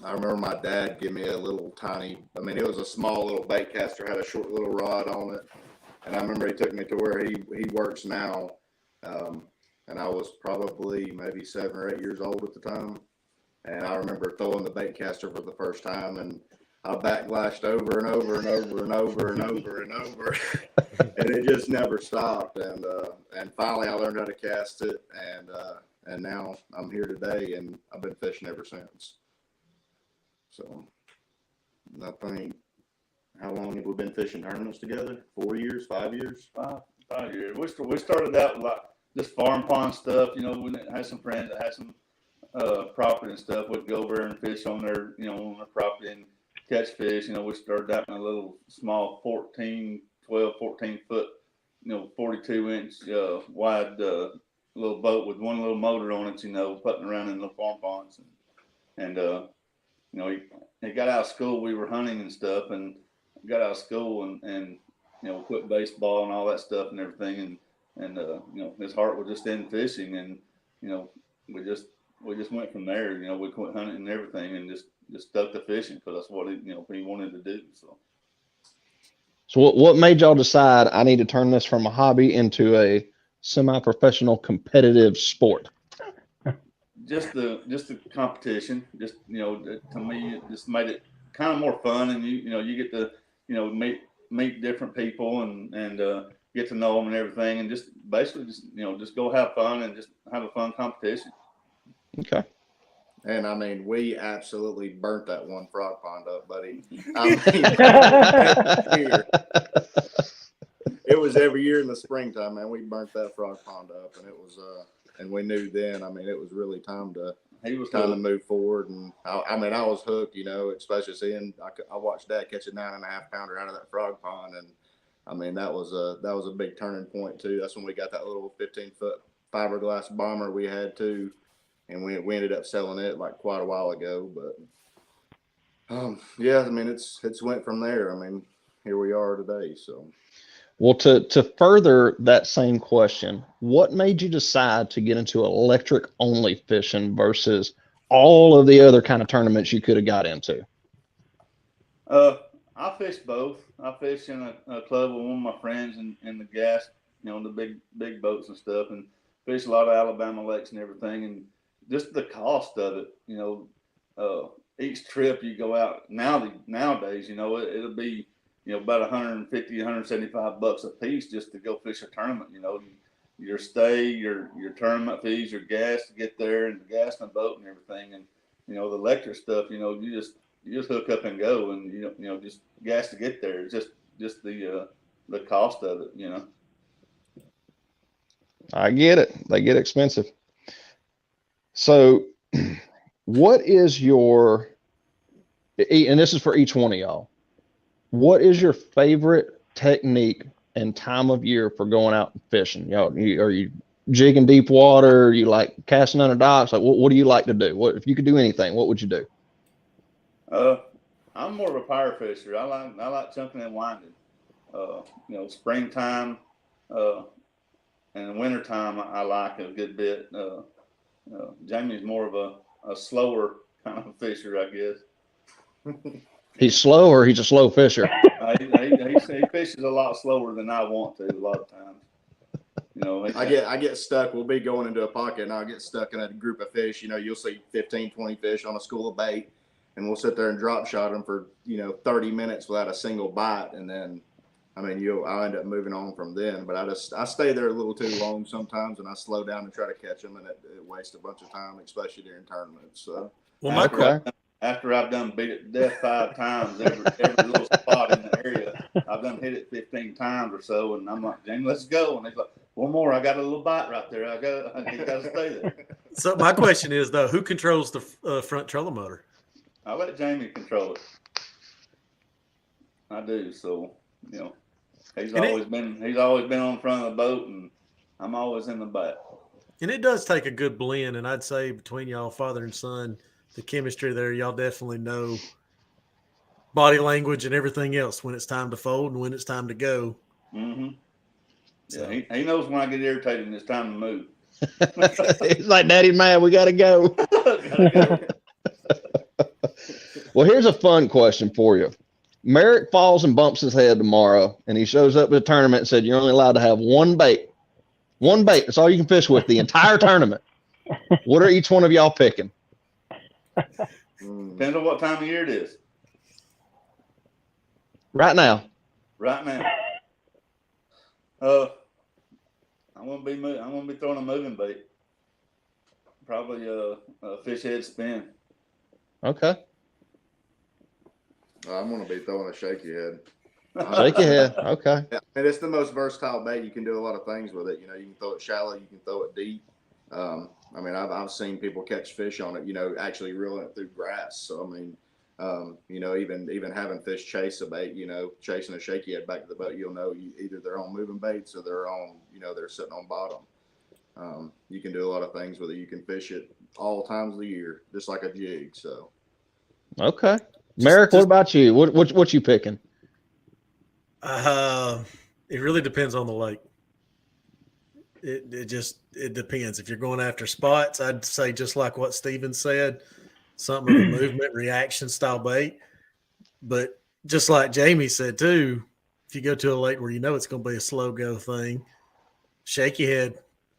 [SPEAKER 4] I remember my dad gave me a little tiny, it was a small little bait caster, had a short little rod on it. And I remember he took me to where he works now. And I was probably maybe 7 or 8 years old at the time. And I remember throwing the bait caster for the first time, and I backlashed over and over and over and over and over and over. And it just never stopped. And finally I learned how to cast it, and now I'm here today, and I've been fishing ever since. So I think, how long have we been fishing tournaments together? 4 years, 5 years?
[SPEAKER 3] 5 years. We started out like just farm pond stuff. We had some friends that had some property and stuff. We'd go over and fish on their property and catch fish. We started out in a little small 14 foot, 42 inch wide little boat with one little motor on it, putting around in the farm ponds. And he got out of school. We were hunting and stuff, and got out of school and quit baseball and all that stuff and everything. And his heart was just in fishing, and, we just went from there. We quit hunting and everything, and just stuck to fishing, because that's what he wanted to do.
[SPEAKER 5] So what made y'all decide, I need to turn this from a hobby into a semi-professional competitive sport?
[SPEAKER 3] Just the competition. Just to me, it just made it kind of more fun, and you get to meet different people and get to know them and everything, and just basically just go have fun and just have a fun competition.
[SPEAKER 5] Okay.
[SPEAKER 4] And we absolutely burnt that one frog pond up, buddy. It was every year in the springtime, man. We burnt that frog pond up, and it was and we knew then. It was really time to move forward, and I was hooked, especially seeing I watched Dad catch a 9.5 pounder out of that frog pond, and that was a big turning point too. That's when we got that little 15-foot fiberglass bomber we had too. And we ended up selling it like quite a while ago, but it's went from there. Here we are today. So,
[SPEAKER 5] well, to further that same question, what made you decide to get into electric only fishing versus all of the other kind of tournaments you could have got into?
[SPEAKER 3] I fished both. I fished in a club with one of my friends in the gas, the big boats and stuff, and fished a lot of Alabama lakes and everything, and just the cost of it, each trip you go out nowadays, it'll be, about 150, 175 bucks a piece just to go fish a tournament. Your stay, your tournament fees, your gas to get there, and the gas in the boat and everything. And, the electric stuff, you just hook up and go, and, just gas to get there. It's just the cost of it,
[SPEAKER 5] I get it. They get expensive. So what is your, and this is for each one of y'all, what is your favorite technique and time of year for going out and fishing? Are you jigging deep water? Are you like casting under docks? Like, what do you like to do? What if you could do anything? What would you do?
[SPEAKER 3] I'm more of a power fisher. I like chunking and winding. Springtime and wintertime I like a good bit. Jamie's more of a slower kind of fisher, I guess.
[SPEAKER 5] He's slow, or he's a slow fisher?
[SPEAKER 3] He fishes a lot slower than I want to a lot of times.
[SPEAKER 4] I get stuck. We'll be going into a pocket, and I'll get stuck in a group of fish. You'll see 15, 20 fish on a school of bait, and we'll sit there and drop shot them for 30 minutes without a single bite, and then I'll end up moving on from then. But I stay there a little too long sometimes, and I slow down and try to catch them, and it wastes a bunch of time, especially during tournaments. So
[SPEAKER 3] after I've done beat it to death 5 times, every little spot in the area, I've done hit it 15 times or so, and I'm like, Jamie, let's go. And he's like, one more, I got a little bite right there. You got to stay there.
[SPEAKER 1] So my question is, though, who controls the front trolling motor?
[SPEAKER 3] I let Jamie control it. I do. So, he's always been on the front of the boat, and I'm always in the back.
[SPEAKER 1] And it does take a good blend, and I'd say between y'all, father and son, the chemistry there, y'all definitely know body language and everything else when it's time to fold and when it's time to go.
[SPEAKER 3] Mm-hmm. Yeah, he knows when I get irritated and it's time to move.
[SPEAKER 5] He's like, Daddy, man, we got to go. Well, here's a fun question for you. Merrick falls and bumps his head tomorrow, and he shows up at the tournament and said, you're only allowed to have one bait. One bait. That's all you can fish with the entire tournament. What are each one of y'all picking?
[SPEAKER 3] Depends on what time of year it is.
[SPEAKER 5] Right now.
[SPEAKER 3] I'm gonna be throwing a moving bait. Probably a fish head spin.
[SPEAKER 5] Okay.
[SPEAKER 4] I'm gonna be throwing a shaky head.
[SPEAKER 5] Shaky head. Okay.
[SPEAKER 4] Yeah, and it's the most versatile bait. You can do a lot of things with it. You can throw it shallow. You can throw it deep. I've seen people catch fish on it. Actually reeling it through grass. So even having fish chase a bait, chasing a shaky head back to the boat, either they're on moving baits or they're on, they're sitting on bottom. You can do a lot of things with it. You can fish it all times of the year, just like a jig. So.
[SPEAKER 5] Okay. Merrick, what about you? What you picking?
[SPEAKER 1] It really depends on the lake. It depends. If you're going after spots, I'd say just like what Steven said, something of a movement reaction style bait. But just like Jamie said too, if you go to a lake where it's going to be a slow go thing, shaky head.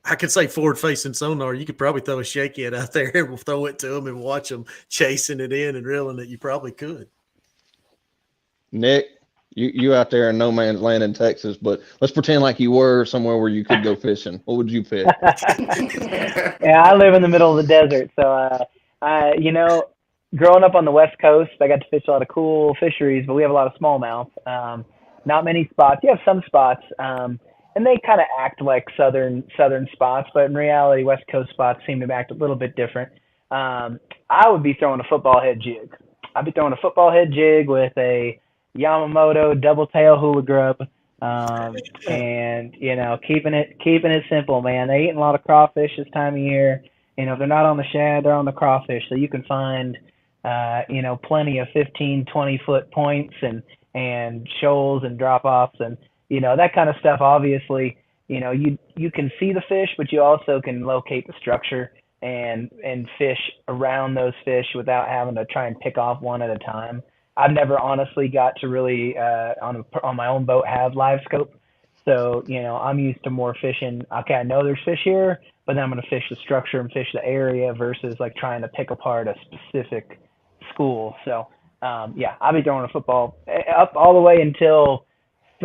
[SPEAKER 1] I could say forward facing sonar. You could probably throw a shaky head out there and we'll throw it to them and watch them chasing it in and reeling it. You probably could.
[SPEAKER 5] Nick, you out there in no man's land in Texas, but let's pretend like you were somewhere where you could go fishing. What would you pick?
[SPEAKER 2] Yeah, I live in the middle of the desert. So, growing up on the West Coast, I got to fish a lot of cool fisheries, but we have a lot of smallmouth. Not many spots. You have some spots. And they kind of act like southern spots, but in reality, West Coast spots seem to act a little bit different. I would be throwing a football head jig. I'd be throwing a football head jig with a Yamamoto double tail hula grub, and keeping it simple, man. They're eating a lot of crawfish this time of year. If they're not on the shad, they're on the crawfish. So you can find, plenty of 15, 20-foot points and shoals and drop-offs and that kind of stuff. Obviously, you can see the fish, but you also can locate the structure and fish around those fish without having to try and pick off one at a time. I've never honestly got to really on my own boat have live scope. So, I'm used to more fishing. Okay, I know there's fish here, but then I'm going to fish the structure and fish the area versus like trying to pick apart a specific school. So, I'll be throwing a football up all the way until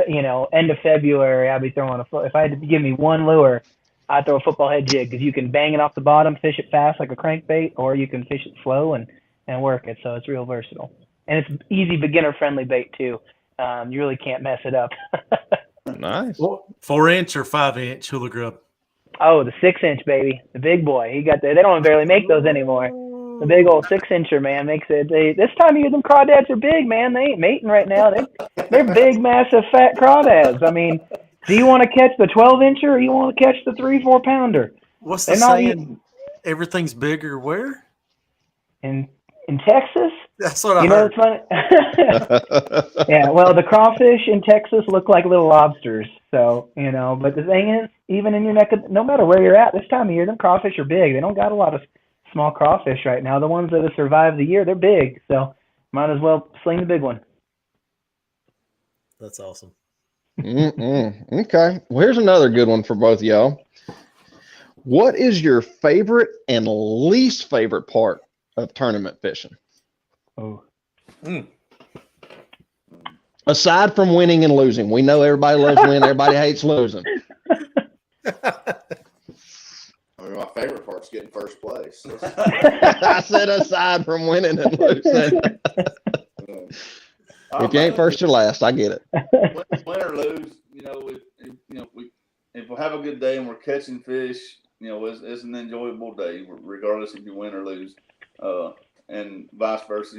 [SPEAKER 2] end of February. I'd be throwing if I had to give me one lure, I'd throw a football head jig because you can bang it off the bottom, fish it fast like a crankbait, or you can fish it slow and work it. So it's real versatile. And it's easy, beginner-friendly bait, too. You really can't mess it up.
[SPEAKER 5] Nice.
[SPEAKER 1] 4-inch or 5-inch hula grub?
[SPEAKER 2] Oh, the 6-inch, baby. The big boy. They don't barely make those anymore. The big old 6-incher, man, makes it. This time of year, them crawdads are big, man. They ain't mating right now. They're big, massive, fat crawdads. I mean, Do you want to catch the 12-incher or you want to catch the 3-4 pounder?
[SPEAKER 1] What's the
[SPEAKER 2] They're not
[SPEAKER 1] saying? Everything's bigger where?
[SPEAKER 2] in Texas.
[SPEAKER 1] That's what I
[SPEAKER 2] You know,
[SPEAKER 1] heard.
[SPEAKER 2] it's funny. Yeah, well, the crawfish in Texas look like little lobsters. So, you know, but the thing is, even in your neck of, no matter where you're at this time of year, them crawfish are big. They don't got a lot of small crawfish right now. The ones that have survived the year, they're big. So might as well sling the big one.
[SPEAKER 1] That's awesome.
[SPEAKER 5] Okay. Well, here's another good one for both of y'all. What is your favorite and least favorite part of tournament fishing?
[SPEAKER 2] Oh.
[SPEAKER 5] Aside from winning and losing, we know everybody loves winning, everybody hates losing.
[SPEAKER 4] I mean, my favorite part's getting first place.
[SPEAKER 5] I said aside from winning and losing. If you ain't first, you're last. I get it.
[SPEAKER 3] Win or lose, if we have a good day and we're catching fish, it's an enjoyable day, regardless if you win or lose, and vice versa.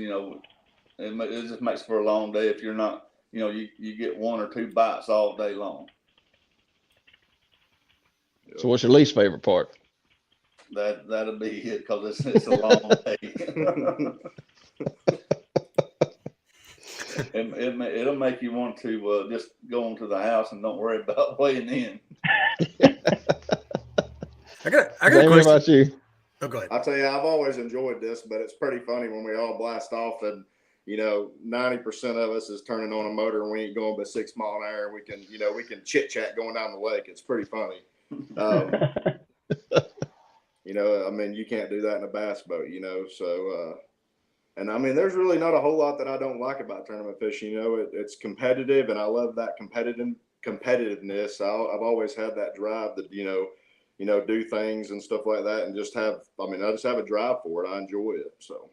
[SPEAKER 3] It just makes for a long day if you're not. You get 1 or 2 bites all day long.
[SPEAKER 5] So, what's your least favorite part?
[SPEAKER 3] That'll be it because it's a long day. It'll make you want to just go into the house and don't worry about weighing in.
[SPEAKER 1] I got a
[SPEAKER 5] Jamie,
[SPEAKER 1] question.
[SPEAKER 5] about you?
[SPEAKER 1] Oh, go ahead.
[SPEAKER 4] I'll tell you, I've always enjoyed this, but it's pretty funny when we all blast off and 90% of us is turning on a motor and we ain't going but 6 mile an hour. We can chit chat going down the lake. It's pretty funny. I mean, you can't do that in a bass boat, so, and I mean, there's really not a whole lot that I don't like about tournament fishing. It's competitive and I love that competitiveness. I've always had that drive to, do things and stuff like that and I just have a drive for it. I enjoy it. So.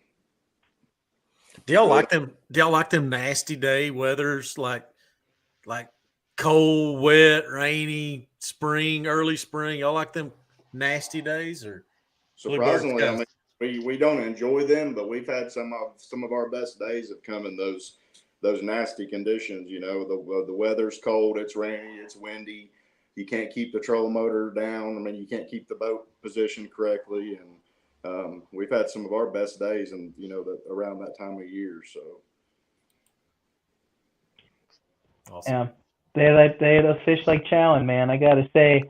[SPEAKER 1] Do y'all like them? Do y'all like them nasty day weathers like cold, wet, rainy, spring, early spring? Y'all like them nasty days or?
[SPEAKER 4] Surprisingly, I mean, we don't enjoy them, but we've had some of our best days have come in those nasty conditions. The weather's cold, it's rainy, it's windy. You can't keep the trolling motor down. I mean, you can't keep the boat positioned correctly, and we've had some of our best days, and around that time of year. So,
[SPEAKER 1] Awesome.
[SPEAKER 2] Yeah, those fish like chowing, man. I gotta say,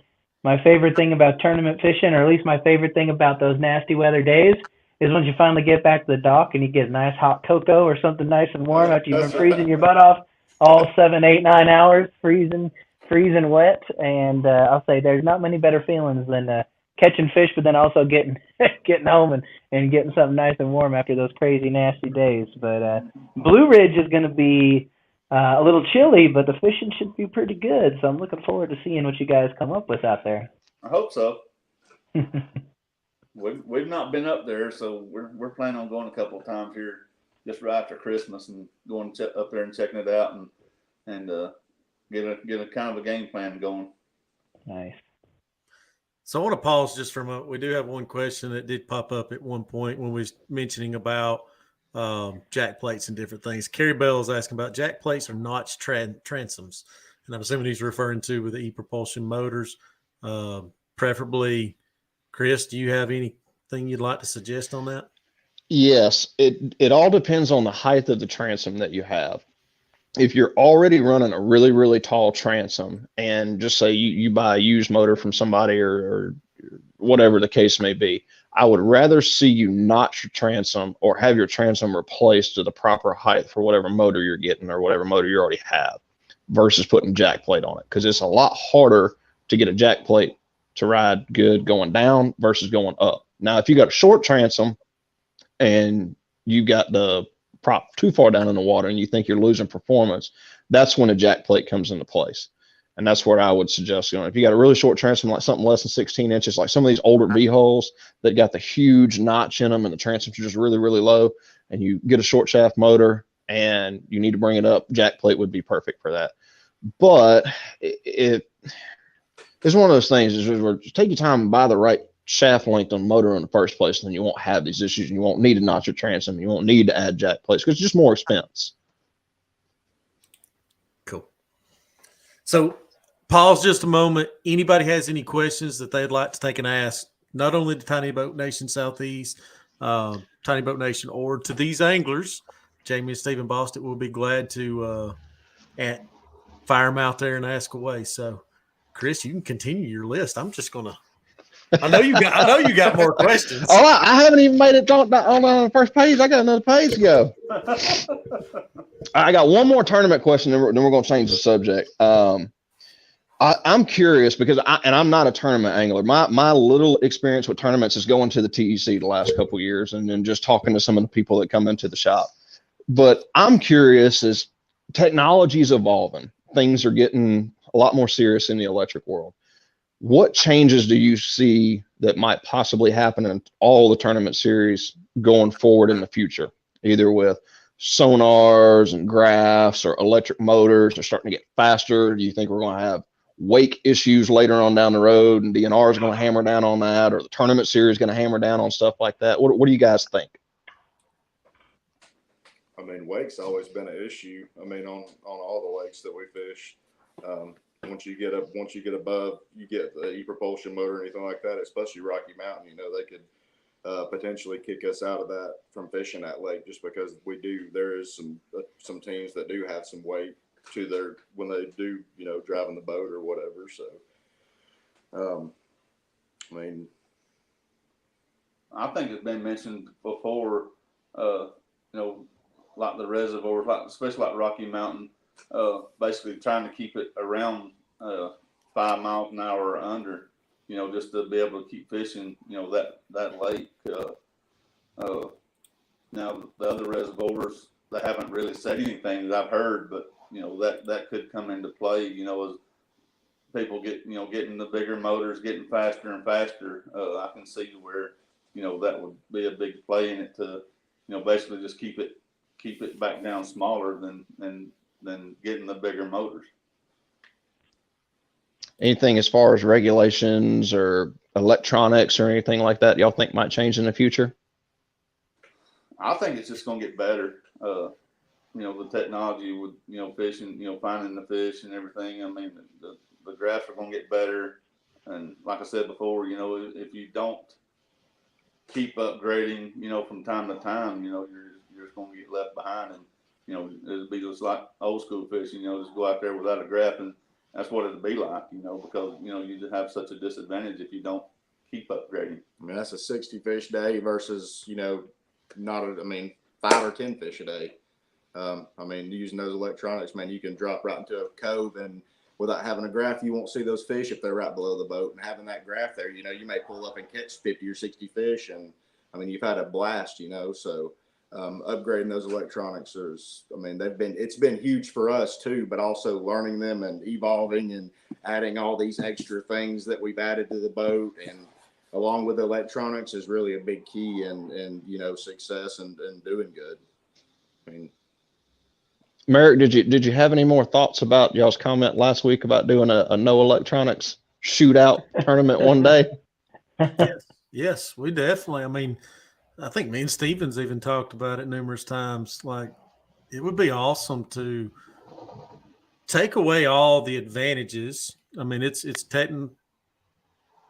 [SPEAKER 2] my favorite thing about tournament fishing, or at least my favorite thing about those nasty weather days, is when you finally get back to the dock and you get a nice hot cocoa or something nice and warm after you've been freezing your butt off all 7, 8, 9 hours, freezing wet. And I'll say there's not many better feelings than catching fish, but then also getting home and getting something nice and warm after those crazy nasty days. But Blue Ridge is going to be a little chilly, but the fishing should be pretty good. So I'm looking forward to seeing what you guys come up with out there.
[SPEAKER 3] I hope so. We've not been up there, so we're planning on going a couple of times here just right after Christmas and going up there and checking it out and get a kind of a game plan going.
[SPEAKER 2] Nice.
[SPEAKER 1] So I want to pause just for a moment. We do have one question that did pop up at one point when we was mentioning about jack plates and different things. Carrie Bell is asking about jack plates or notch transoms, and I'm assuming he's referring to with the e-propulsion motors. Preferably, Chris, do you have anything you'd like to suggest on that?
[SPEAKER 5] Yes, it all depends on the height of the transom that you have. If you're already running a really, really tall transom and just say you buy a used motor from somebody or whatever the case may be, I would rather see you notch your transom or have your transom replaced to the proper height for whatever motor you're getting or whatever motor you already have versus putting jack plate on it, because it's a lot harder to get a jack plate to ride good going down versus going up. Now, if you got a short transom and you got the prop too far down in the water and you think you're losing performance, that's when a jack plate comes into place. And that's where I would suggest going. If you got a really short transom, like something less than 16 inches, like some of these older V-holes that got the huge notch in them and the transoms are just really, really low, and you get a short shaft motor and you need to bring it up, jack plate would be perfect for that. But it's one of those things is where just take your time and buy the right shaft length on the motor in the first place, and then you won't have these issues and you won't need to notch your transom. You won't need to add jack plates because it's just more expense.
[SPEAKER 1] Cool. So Pause just a moment. Anybody has any questions that they'd like to take and ask, not only to Tiny Boat Nation Southeast, Tiny Boat Nation, or to these anglers, Jamie and Stephen Bostick will be glad to fire them out there and ask away. So, Chris, you can continue your list. I'm just gonna. I know you got more questions.
[SPEAKER 5] Oh, I haven't even made it on the first page. I got another page to go. I got one more tournament question, then we're going to change the subject. I'm curious because I'm not a tournament angler. My little experience with tournaments is going to the TEC the last couple of years and then just talking to some of the people that come into the shop. But I'm curious as technology is evolving, things are getting a lot more serious in the electric world. What changes do you see that might possibly happen in all the tournament series going forward in the future, either with sonars and graphs or electric motors are starting to get faster? Do you think we're going to have wake issues later on down the road and DNR is going to hammer down on that, or the tournament series is going to hammer down on stuff like that? What do you guys think?
[SPEAKER 4] I mean, wake's always been an issue. I mean, on all the lakes that we fish, once you get above, you get the e-propulsion motor or anything like that, especially Rocky Mountain, they could potentially kick us out of that from fishing that lake, just because there is some teams that do have some weight to when they do, driving the boat or whatever. So, I mean,
[SPEAKER 3] I think it's been mentioned before, like the reservoirs, especially like Rocky Mountain, basically trying to keep it around 5 miles an hour or under, just to be able to keep fishing, that lake. Now the other reservoirs, they haven't really said anything that I've heard, but that could come into play, as people get, getting the bigger motors, getting faster and faster. I can see where, that would be a big play in it to, basically just keep it back down smaller than getting the bigger motors.
[SPEAKER 5] Anything as far as regulations or electronics or anything like that y'all think might change in the future?
[SPEAKER 3] I think it's just going to get better. The technology with, fishing, finding the fish and everything. I mean, the graphs are going to get better. And like I said before, if you don't keep upgrading, from time to time, you're just going to get left behind. And, it'll be just like old school fishing, just go out there without a graph. And that's what it'll be like, because, you just have such a disadvantage if you don't keep upgrading.
[SPEAKER 4] I mean, that's a 60 fish day versus, 5 or 10 fish a day. I mean, using those electronics, man, you can drop right into a cove, and without having a graph, you won't see those fish if they're right below the boat. And having that graph there, you may pull up and catch 50 or 60 fish. And I mean, you've had a blast, so upgrading those electronics it's been huge for us too, but also learning them and evolving and adding all these extra things that we've added to the boat, and along with the electronics is really a big key and success and doing good. I mean,
[SPEAKER 5] Merrick, did you have any more thoughts about y'all's comment last week about doing a no electronics shootout tournament one day?
[SPEAKER 1] Yes, we definitely. I mean, I think me and Stevens even talked about it numerous times. Like, it would be awesome to take away all the advantages. I mean, it's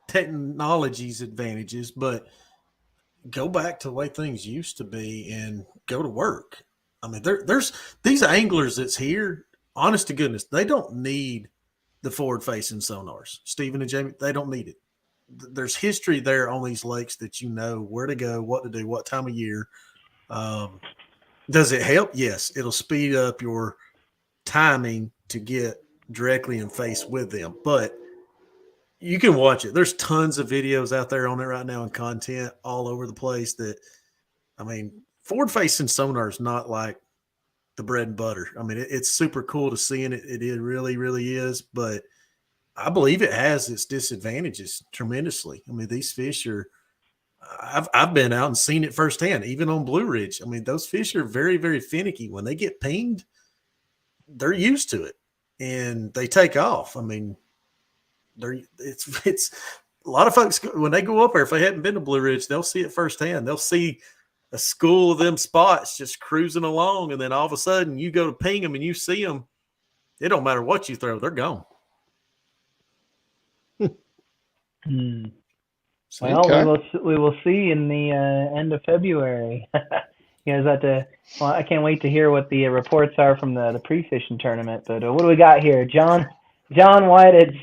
[SPEAKER 1] technology's advantages, but go back to the way things used to be and go to work. I mean, there's these anglers that's here, honest to goodness, they don't need the forward-facing sonars. Stephen and Jamie, they don't need it. There's history there on these lakes that where to go, what to do, what time of year. Does it help? Yes. It'll speed up your timing to get directly in face with them. But you can watch it. There's tons of videos out there on it right now and content all over the place that, I mean, forward-facing sonar is not like the bread and butter. I mean, it's super cool to see, and it really, really is. But I believe it has its disadvantages tremendously. I mean, these fish are I've been out and seen it firsthand, even on Blue Ridge. I mean, those fish are very, very finicky. When they get pinged, they're used to it, and they take off. I mean, it's a lot of folks, when they go up there, if they hadn't been to Blue Ridge, they'll see it firsthand. They'll see a school of them spots just cruising along, and then all of a sudden you go to ping them and you see them. It don't matter what you throw, they're gone.
[SPEAKER 2] Well,
[SPEAKER 5] Okay.
[SPEAKER 2] we will see in the end of February. You guys have to. Well, I can't wait to hear what the reports are from the pre-fishing tournament. But what do we got here? John White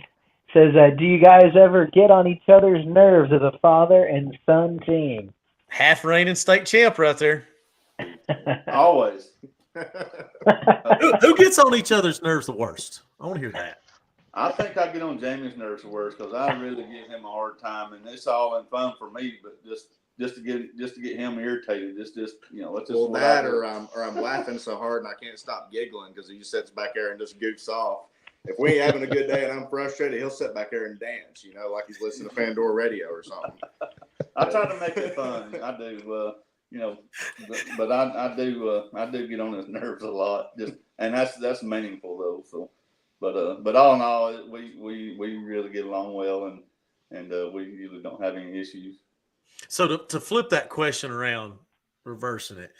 [SPEAKER 2] says, "Do you guys ever get on each other's nerves as a father and son team?"
[SPEAKER 1] Half reigning state champ right there.
[SPEAKER 3] Always.
[SPEAKER 1] Who gets on each other's nerves the worst? I want to hear that.
[SPEAKER 3] I think I get on Jamie's nerves the worst because I really give him a hard time, and it's all in fun for me. But just to get him irritated, let's just.
[SPEAKER 4] Well, that or I'm laughing so hard and I can't stop giggling because he just sits back there and just goofs off. If we ain't having a good day and I'm frustrated, he'll sit back there and dance, like he's listening to Pandora radio or something.
[SPEAKER 3] I try to make it fun. I do. But I do get on his nerves a lot. And that's meaningful though. So. But all in all, we really get along well, and we usually don't have any issues.
[SPEAKER 1] So to flip that question around, reversing it,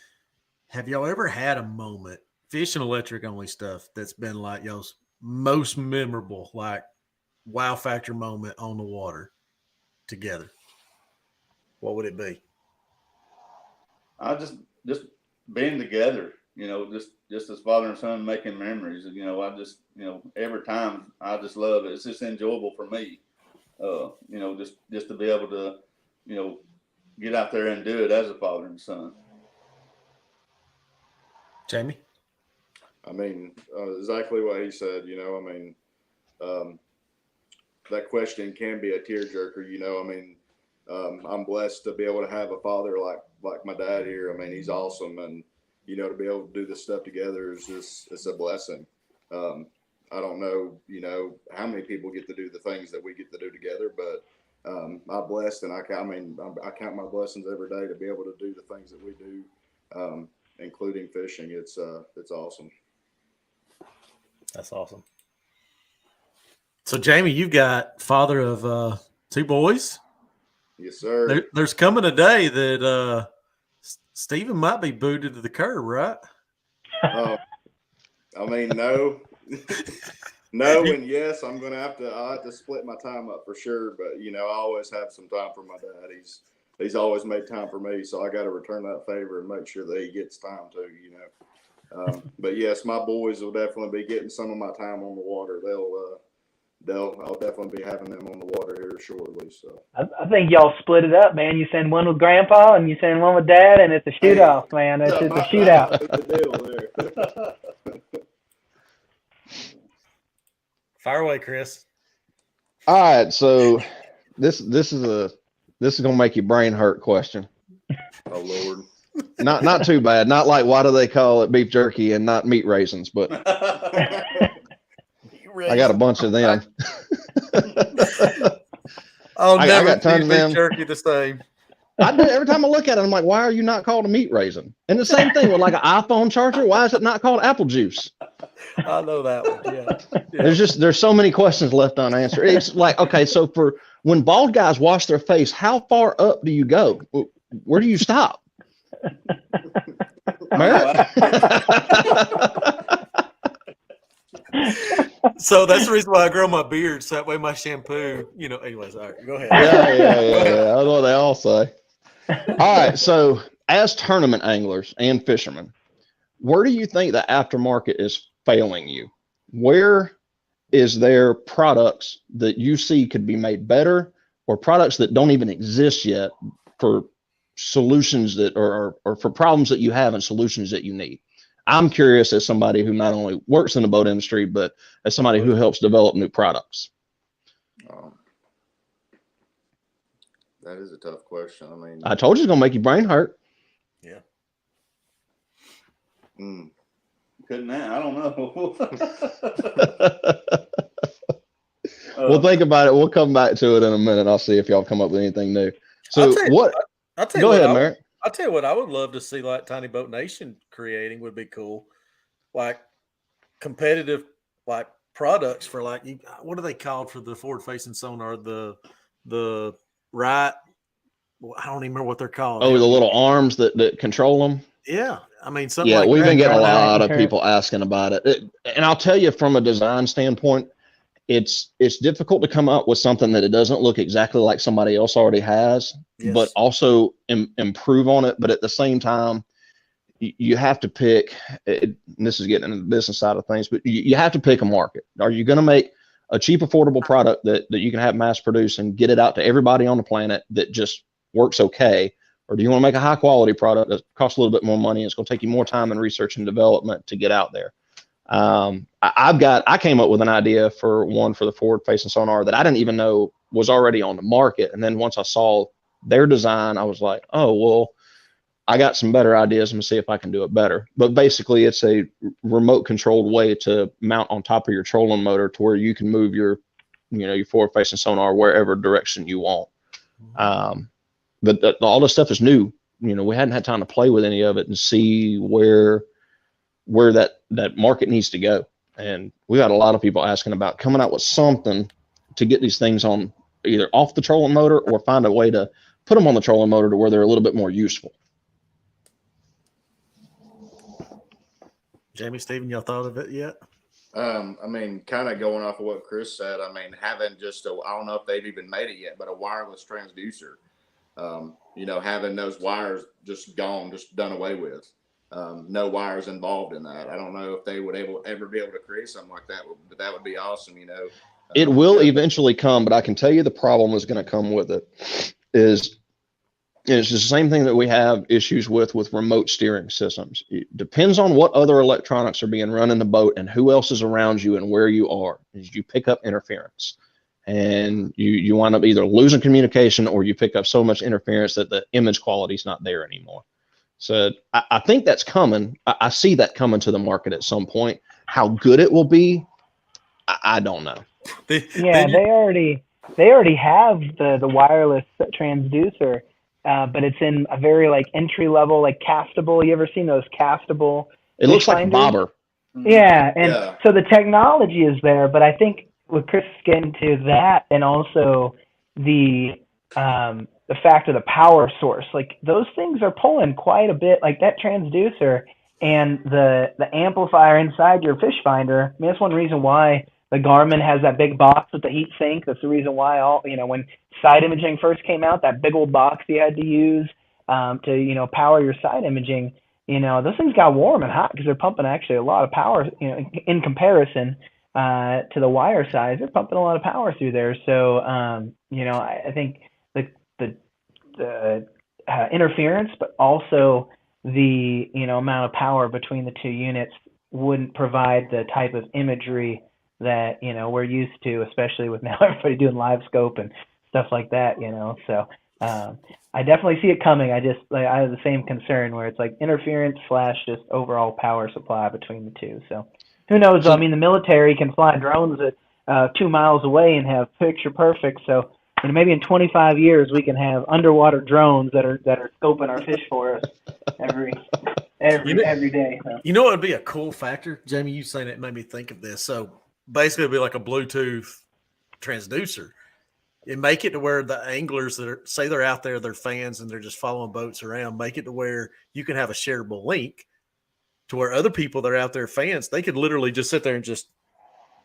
[SPEAKER 1] have y'all ever had a moment, fish and electric only stuff, that's been like y'all's most memorable, like wow factor moment on the water together? What would it be?
[SPEAKER 3] I just being together. Just as father and son making memories. I just, every time I just love it. It's just enjoyable for me. Just to be able to, get out there and do it as a father and son.
[SPEAKER 1] Jamie?
[SPEAKER 4] I mean, exactly what he said, that question can be a tearjerker, I'm blessed to be able to have a father like my dad here. I mean, he's awesome. And, to be able to do this stuff together it's a blessing. I don't know, how many people get to do the things that we get to do together, but I'm blessed, and I count my blessings every day to be able to do the things that we do, including fishing. It's awesome.
[SPEAKER 1] That's awesome. So, Jamie, you've got father of 2 boys.
[SPEAKER 4] Yes, sir.
[SPEAKER 1] There's coming a day that Stephen might be booted to the curb, right?
[SPEAKER 4] I mean, no. No and yes. I'll have to split my time up for sure. But I always have some time for my dad. He's always made time for me, so I got to return that favor and make sure that he gets time too. But yes, my boys will definitely be getting some of my time on the water. I'll definitely be having them on the water here shortly. So
[SPEAKER 2] I think y'all split it up, man. You send one with Grandpa and you send one with Dad, and it's a shoot off, man. It's a shootout.
[SPEAKER 4] The deal there.
[SPEAKER 1] Fire away, Chris.
[SPEAKER 5] All right, so this is gonna make your brain hurt question.
[SPEAKER 4] Oh Lord.
[SPEAKER 5] Not too bad. Not like why do they call it beef jerky and not meat raisins, but I got a bunch of them.
[SPEAKER 1] I
[SPEAKER 5] got tons of them.
[SPEAKER 1] Jerky the same.
[SPEAKER 5] I do every time I look at it. I'm like, why are you not called a meat raisin? And the same thing with like an iPhone charger. Why is it not called apple juice?
[SPEAKER 1] I know that one. Yeah.
[SPEAKER 5] There's so many questions left unanswered. It's like, okay, so for when bald guys wash their face, how far up do you go? Where do you stop? Merritt?
[SPEAKER 1] So that's the reason why I grow my beard, so that way my shampoo, anyways, all right, go ahead.
[SPEAKER 5] Yeah. That's what they all say. All right, so as tournament anglers and fishermen, where do you think the aftermarket is failing you? Where is there products that you see could be made better, or products that don't even exist yet for solutions that or for problems that you have and solutions that you need? I'm curious as somebody who not only works in the boat industry, but as somebody who helps develop new products.
[SPEAKER 4] That is a tough question. I mean,
[SPEAKER 5] I told you it's going to make your brain hurt.
[SPEAKER 1] Yeah.
[SPEAKER 3] Couldn't I don't know.
[SPEAKER 5] We'll think about it. We'll come back to it in a minute. I'll see if y'all come up with anything new. So Go ahead, Merritt.
[SPEAKER 1] I'll tell you what I would love to see, like Tiny Boat Nation creating would be cool. Like competitive, like products for like, what are they called for the forward facing sonar? The right. I don't even remember what they're called.
[SPEAKER 5] Oh, the little arms that control them.
[SPEAKER 1] Yeah. I mean, something
[SPEAKER 5] yeah,
[SPEAKER 1] like
[SPEAKER 5] we've
[SPEAKER 1] that.
[SPEAKER 5] been getting a lot of people asking about it. And I'll tell you from a design standpoint, it's difficult to come up with something that it doesn't look exactly like somebody else already has, but also improve on it. But at the same time, you have to pick, and this is getting into the business side of things, but you have to pick a market. Are you going to make a cheap, affordable product that you can have mass produce and get it out to everybody on the planet that just works okay? Or do you want to make a high quality product that costs a little bit more money and it's going to take you more time and research and development to get out there? I came up with an idea for the forward facing sonar that I didn't even know was already on the market. And then once I saw their design, I was like, oh, well, I got some better ideas. I'm gonna see if I can do it better. But basically it's a remote controlled way to mount on top of your trolling motor to where you can move your forward facing sonar wherever direction you want. But all this stuff is new. We hadn't had time to play with any of it and see where that market needs to go. And we got a lot of people asking about coming out with something to get these things on either off the trolling motor or find a way to put them on the trolling motor to where they're a little bit more useful.
[SPEAKER 1] Jamie, Steven, y'all thought of it yet?
[SPEAKER 4] I mean, kind of going off of what Chris said, I mean, having just I don't know if they've even made it yet, but a wireless transducer, having those wires just gone, just done away with. No wires involved in that. I don't know if they would ever be able to create something like that, but that would be awesome.
[SPEAKER 5] It will eventually come, but I can tell you the problem is going to come with it is it's the same thing that we have issues with remote steering systems. It depends on what other electronics are being run in the boat and who else is around you and where you are. You pick up interference, and you wind up either losing communication or you pick up so much interference that the image quality is not there anymore. So I think that's coming. I see that coming to the market at some point. How good it will be, I don't know.
[SPEAKER 2] They already have the wireless transducer, but it's in a very entry level, castable. You ever seen those castable?
[SPEAKER 5] It looks like a bobber.
[SPEAKER 2] Yeah, and so the technology is there, but I think with Chris getting to that, and also the fact of the power source, those things are pulling quite a bit, that transducer and the amplifier inside your fish finder. I mean, that's one reason why the Garmin has that big box with the heat sink. That's the reason why when side imaging first came out, that big old box you had to use to power your side imaging. Those things got warm and hot because they're pumping actually a lot of power. In comparison to the wire size, they're pumping a lot of power through there. So I think the interference, but also the amount of power between the two units wouldn't provide the type of imagery that we're used to, especially with now everybody doing live scope and stuff like that. So I definitely see it coming. I have the same concern where it's interference / just overall power supply between the two. So who knows? I mean, the military can fly drones at 2 miles away and have picture perfect. So maybe in 25 years we can have underwater drones that are scoping our fish for us every day. So.
[SPEAKER 1] You know what would be a cool factor, Jamie? You saying it made me think of this. So basically, it'd be like a Bluetooth transducer. And make it to where the anglers that say they're out there, they're fans, and they're just following boats around. Make it to where you can have a shareable link to where other people that are out there, fans, they could literally just sit there and just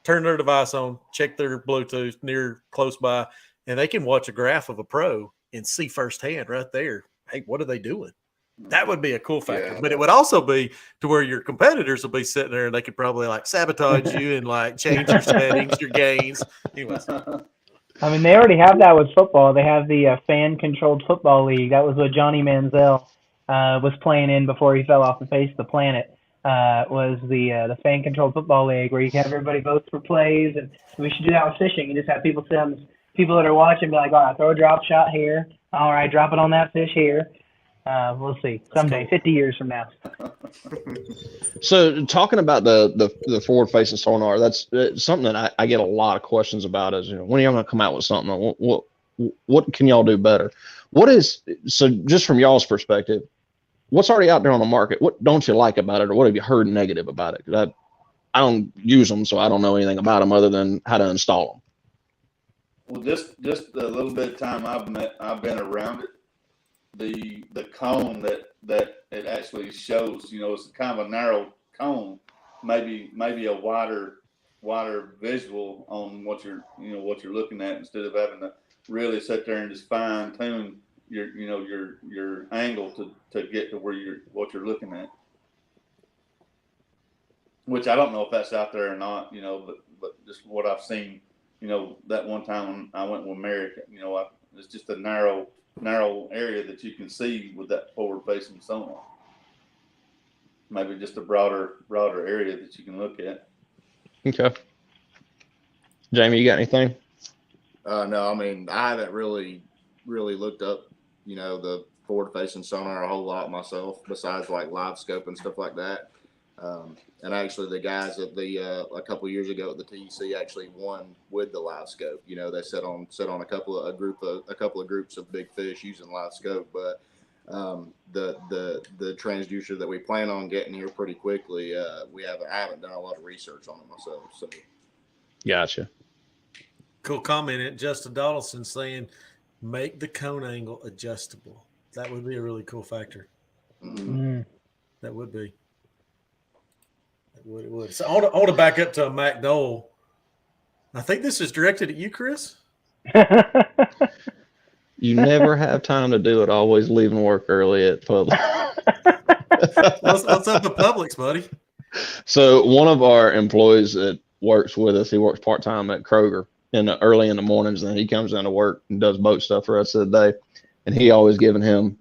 [SPEAKER 1] turn their device on, check their Bluetooth close by, and they can watch a graph of a pro and see firsthand right there, hey, what are they doing? That would be a cool factor. But it would also be to where your competitors will be sitting there and they could probably sabotage you and change your settings, your gains. Anyways.
[SPEAKER 2] I mean, they already have that with football. They have the fan-controlled football league. That was what Johnny Manziel was playing in before he fell off the face of the planet. Was the fan-controlled football league where you can have everybody vote for plays, and we should do that with fishing. You just have people that are watching be like, all right, throw a drop shot here. All right, drop it on that fish here. We'll see someday, 50 years from now.
[SPEAKER 5] So talking about the forward-facing sonar, that's something that I get a lot of questions about. Is when are y'all going to come out with something? What can y'all do better? So just from y'all's perspective, what's already out there on the market? What don't you like about it, or what have you heard negative about it? 'Cause I don't use them, so I don't know anything about them other than how to install them.
[SPEAKER 3] Well, just a little bit of time I've been around it. The cone that it actually shows, it's kind of a narrow cone, maybe a wider wider visual on what you're looking at, instead of having to really sit there and just fine tune your angle to get to what you're looking at. Which I don't know if that's out there or not, but just what I've seen, that one time when I went with Merrick, it's just a narrow area that you can see with that forward facing sonar. Maybe just a broader area that you can look at.
[SPEAKER 5] Okay. Jamie, you got anything?
[SPEAKER 4] No, I mean, I haven't really looked up, the forward facing sonar a whole lot myself, besides like live scope and stuff like that. And actually the guys at a couple of years ago at the TEC actually won with the live scope. They set on a couple of groups of big fish using live scope, but the transducer that we plan on getting here pretty quickly, I haven't done a lot of research on it myself. So
[SPEAKER 5] Gotcha.
[SPEAKER 1] Cool comment, Justin Donaldson saying, make the cone angle adjustable. That would be a really cool factor.
[SPEAKER 4] Mm-hmm.
[SPEAKER 1] That would be. It would. So I want to back up to Mac Dole. I think this is directed at you, Chris.
[SPEAKER 5] You never have time to do it. Always leaving work early at Publix.
[SPEAKER 1] What's up at Publix, buddy?
[SPEAKER 5] So one of our employees that works with us, he works part-time at Kroger early in the mornings, and then he comes into work and does boat stuff the rest of the day. And he always giving him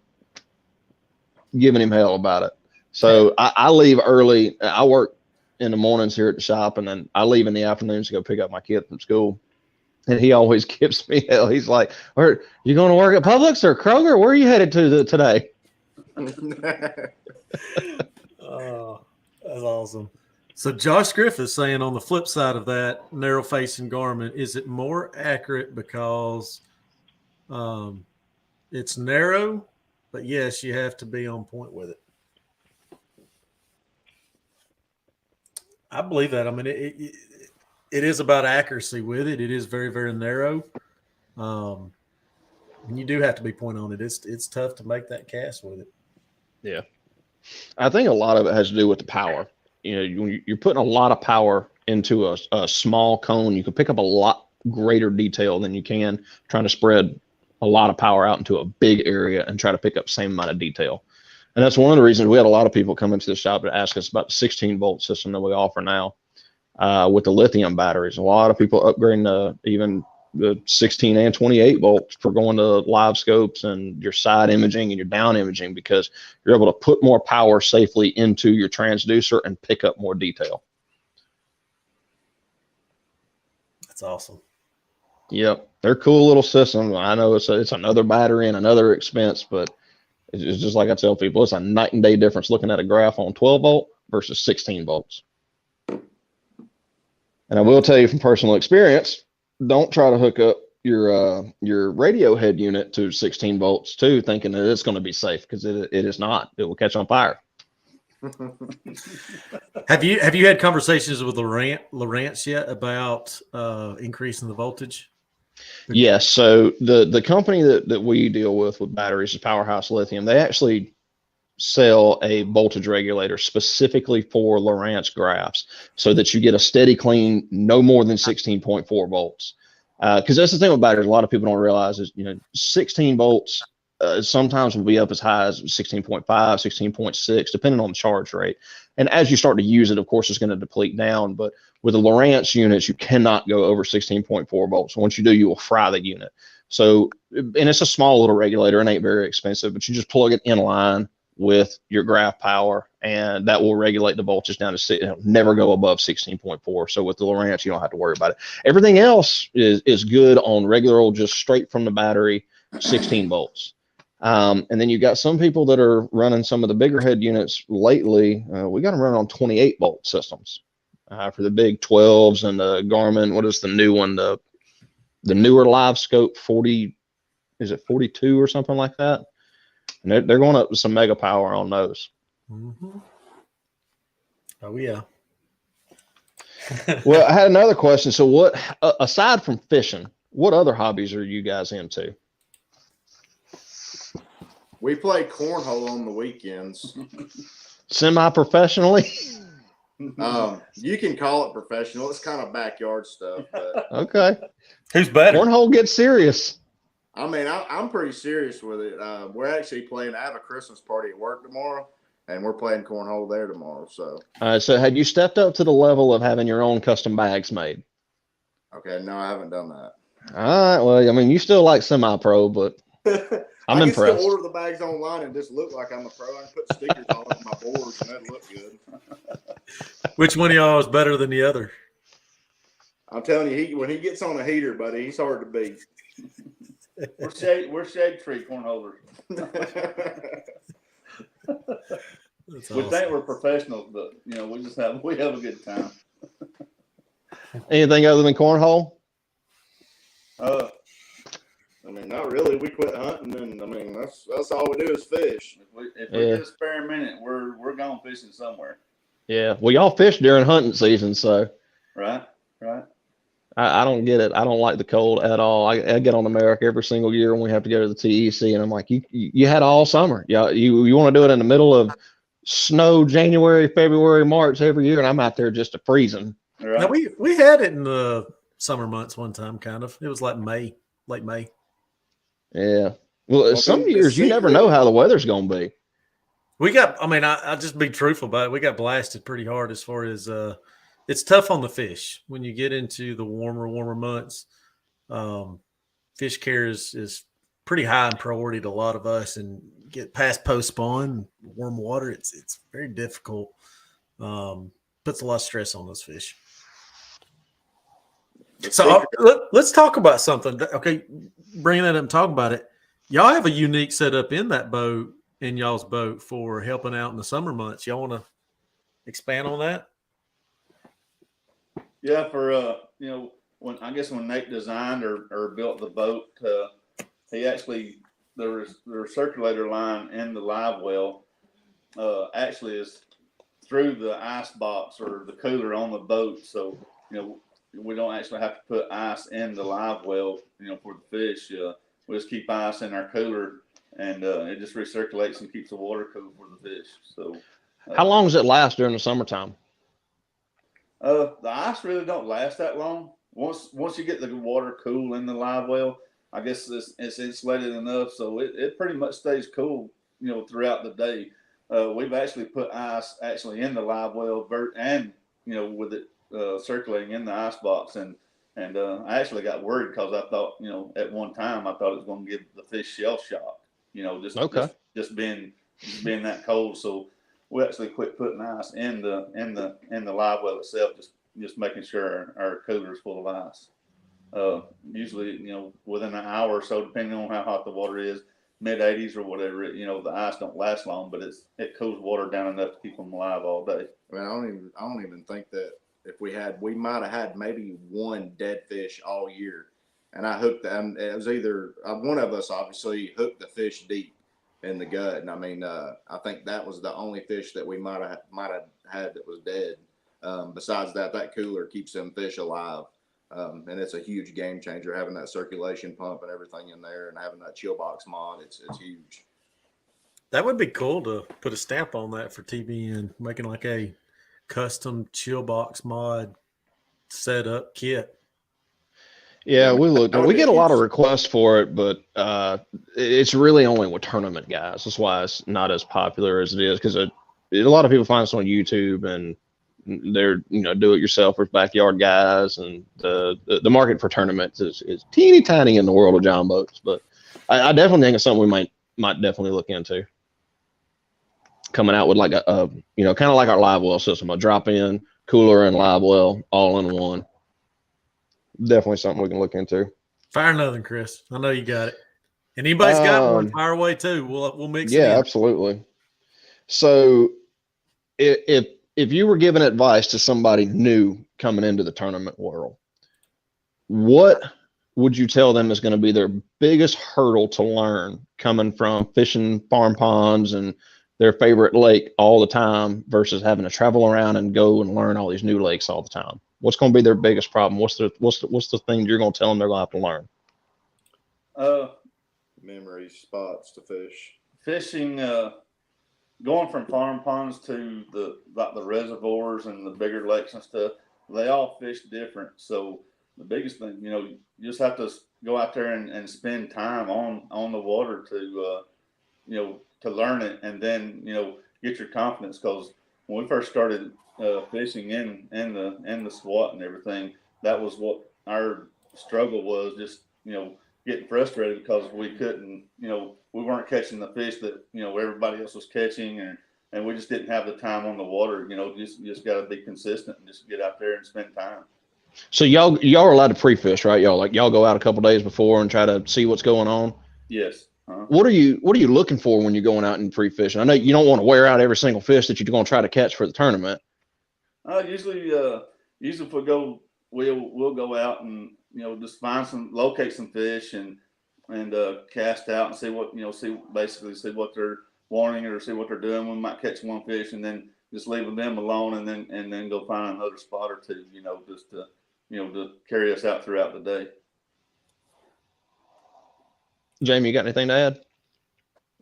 [SPEAKER 5] hell about it. So I leave early. I work in the mornings here at the shop, and then I leave in the afternoons to go pick up my kid from school. And he always gives me hell. He's like, "Are you going to work at Publix or Kroger? Where are you headed to today?"
[SPEAKER 1] Oh, that's awesome. So Josh Griffith saying, on the flip side of that, narrow facing Garmin, is it more accurate because it's narrow, but yes, you have to be on point with it? I believe that. I mean, it is about accuracy with it. It is very, very narrow. And you do have to be point on it. It's tough to make that cast with it.
[SPEAKER 5] Yeah. I think a lot of it has to do with the power. When you're putting a lot of power into a small cone, you can pick up a lot greater detail than you can trying to spread a lot of power out into a big area and try to pick up the same amount of detail. And that's one of the reasons we had a lot of people come into the shop to ask us about the 16-volt system that we offer now with the lithium batteries. A lot of people upgrading even the 16 and 28 volts for going to live scopes and your side imaging and your down imaging, because you're able to put more power safely into your transducer and pick up more detail.
[SPEAKER 1] That's awesome.
[SPEAKER 5] Yep. They're cool little systems. I know it's another battery and another expense, but it's just like I tell people, it's a night and day difference looking at a graph on 12 volt versus 16 volts. And I will tell you from personal experience, don't try to hook up your radio head unit to 16 volts too, thinking that it's going to be safe, because it is not. It will catch on fire.
[SPEAKER 1] Have you had conversations with Lawrence yet about increasing the voltage?
[SPEAKER 5] Yes. So the company that we deal with batteries is Powerhouse Lithium. They actually sell a voltage regulator specifically for Lowrance graphs, so that you get a steady clean, no more than 16.4 volts. Because that's the thing with batteries, a lot of people don't realize is, 16 volts sometimes will be up as high as 16.5, 16.6, depending on the charge rate. And as you start to use it, of course, it's going to deplete down. But with the Lowrance units, you cannot go over 16.4 volts. Once you do, you will fry the unit. So, and it's a small little regulator and ain't very expensive, but you just plug it in line with your graph power, and that will regulate the voltage down to it'll never go above 16.4. So with the Lowrance, you don't have to worry about it. Everything else is good on regular old, just straight from the battery, 16 volts. And then you got some people that are running some of the bigger head units lately. We got them running on 28 volt systems for the big 12s and the Garmin. What is the new one? The newer live scope 40, is it 42 or something like that? And they're going up with some mega power on those.
[SPEAKER 1] Mm-hmm. Oh yeah.
[SPEAKER 5] Well, I had another question. So what, aside from fishing, what other hobbies are you guys into?
[SPEAKER 4] We play cornhole on the weekends.
[SPEAKER 5] Semi-professionally?
[SPEAKER 4] You can call it professional. It's kind of backyard stuff, but
[SPEAKER 5] Okay.
[SPEAKER 1] Who's better?
[SPEAKER 5] Cornhole gets serious.
[SPEAKER 4] I mean, I'm pretty serious with it. We're actually playing. I have a Christmas party at work tomorrow, and we're playing cornhole there tomorrow. So,
[SPEAKER 5] So had you stepped up to the level of having your own custom bags made?
[SPEAKER 4] okay, no, I haven't done that.
[SPEAKER 5] All right. Well, I mean, you still like semi-pro, but I'm
[SPEAKER 4] I can
[SPEAKER 5] impressed.
[SPEAKER 4] still order the bags online and just look like I'm a pro. I can put stickers all over my boards, and that'd look good.
[SPEAKER 1] Which one of y'all is better than the other?
[SPEAKER 4] I'm telling you, when he gets on a heater, buddy, he's hard to beat.
[SPEAKER 3] We're shade tree cornholers.
[SPEAKER 1] That's
[SPEAKER 3] We
[SPEAKER 1] awesome.
[SPEAKER 3] think we're professionals, but we have a good time.
[SPEAKER 5] Anything other than cornhole?
[SPEAKER 4] I mean, not really. We quit hunting, and I mean that's all we do is fish.
[SPEAKER 3] If we get a spare minute, we're going fishing somewhere.
[SPEAKER 5] Yeah. Well, y'all fish during hunting season, so
[SPEAKER 3] Right.
[SPEAKER 5] I don't get it. I don't like the cold at all. I get on America every single year when we have to go to the TEC, and I'm like, you had all summer. Yeah, you want to do it in the middle of snow, January, February, March every year, and I'm out there just freezing.
[SPEAKER 3] Right.
[SPEAKER 1] Now we had it in the summer months one time, kind of. It was like May, late May.
[SPEAKER 5] Yeah. Well, some
[SPEAKER 4] the
[SPEAKER 5] years you never know how the weather's going to be.
[SPEAKER 1] We got. I mean, I'll just be truthful about it. We got blasted pretty hard as far as it's tough on the fish when you get into the warmer months. Fish care is pretty high in priority to a lot of us, and get past post spawn, warm water. It's very difficult. Puts a lot of stress on those fish. So let's talk about something. Okay, bringing that up and talk about it. Y'all have a unique setup in that boat, in y'all's boat, for helping out in the summer months. Y'all want to expand on that?
[SPEAKER 3] Yeah, for when Nate designed or built the boat, he actually the circulator line in the live well actually is through the ice box or the cooler on the boat, so we don't actually have to put ice in the live well, for the fish. We just keep ice in our cooler, and it just recirculates and keeps the water cool for the fish. So,
[SPEAKER 5] How long does it last during the summertime?
[SPEAKER 3] the ice really don't last that long. Once you get the water cool in the live well, I guess it's insulated enough, so it pretty much stays cool, throughout the day. We've actually put ice in the live well, and with it circulating in the ice box, and I actually got worried because I thought, at one time I thought it was going to give the fish shell shock, just being that cold. So we actually quit putting ice in the live well itself, just making sure our cooler is full of ice. Usually, within an hour or so, depending on how hot the water is, mid 80s or whatever, the ice don't last long, but it cools water down enough to keep them alive all day.
[SPEAKER 4] I mean, I don't even think that if we might have had maybe one dead fish all year, and I hooked them. It was either one of us obviously hooked the fish deep in the gut, and I mean, I think that was the only fish that we might have had that was dead. Besides that cooler keeps them fish alive. And it's a huge game changer having that circulation pump and everything in there, and having that chill box mod. It's huge.
[SPEAKER 1] That would be cool to put a stamp on that for TBN, making like a custom chill box mod setup kit.
[SPEAKER 5] Yeah, we get a lot of requests for it, but it's really only with tournament guys. That's why it's not as popular as it is, because a lot of people find us on YouTube, and they're do-it-yourselfers, backyard guys, and the market for tournaments is teeny tiny in the world of John boats. But I definitely think it's something we might definitely look into. Coming out with like a kind of like our live well system, a drop-in cooler and live well all in one. Definitely something we can look into.
[SPEAKER 1] Fire another, Chris. I know you got it. And anybody's got one, fire away too. We'll mix it in.
[SPEAKER 5] Yeah, absolutely. So if you were giving advice to somebody new coming into the tournament world, what would you tell them is going to be their biggest hurdle to learn, coming from fishing farm ponds and their favorite lake all the time versus having to travel around and go and learn all these new lakes all the time? What's going to be their biggest problem? What's the thing you're going to tell them they're going to have to learn?
[SPEAKER 4] Memories, spots to fish.
[SPEAKER 3] Fishing going from farm ponds to the reservoirs and the bigger lakes and stuff, they all fish different. So the biggest thing, you just have to go out there and spend time on the water to to learn it, and then get your confidence. Because when we first started fishing in the SWAT and everything, that was what our struggle was. Just getting frustrated because we couldn't, we weren't catching the fish that everybody else was catching, and we just didn't have the time on the water. Just got to be consistent and just get out there and spend time.
[SPEAKER 5] So y'all are allowed to pre-fish, right? Y'all go out a couple days before and try to see what's going on.
[SPEAKER 3] Yes. Uh-huh.
[SPEAKER 5] What are you looking for when you're going out and pre-fishing? I know you don't want to wear out every single fish that you're going to try to catch for the tournament.
[SPEAKER 3] Usually if we go, we'll go out and just locate some fish and cast out and see what see what they're wanting or see what they're doing. We might catch one fish and then just leave them alone and then go find another spot or two, just to carry us out throughout the day.
[SPEAKER 5] Jamie, you got anything to add?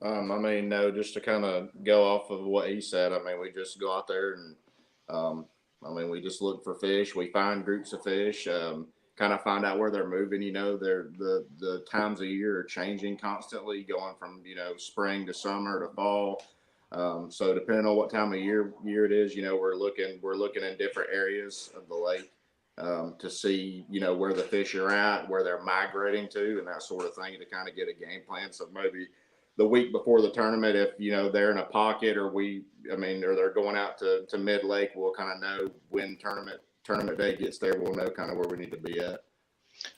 [SPEAKER 4] No, just to kind of go off of what he said. We just go out there and, we just look for fish. We find groups of fish, kind of find out where they're moving. The times of year are changing constantly, going from, spring to summer to fall. So depending on what time of year it is, we're looking in different areas of the lake. To see, where the fish are at, where they're migrating to, and that sort of thing, to kind of get a game plan. So maybe the week before the tournament, if, they're in a pocket or or they're going out to mid lake, we'll kind of know when tournament day gets there. We'll know kind of where we need to be at.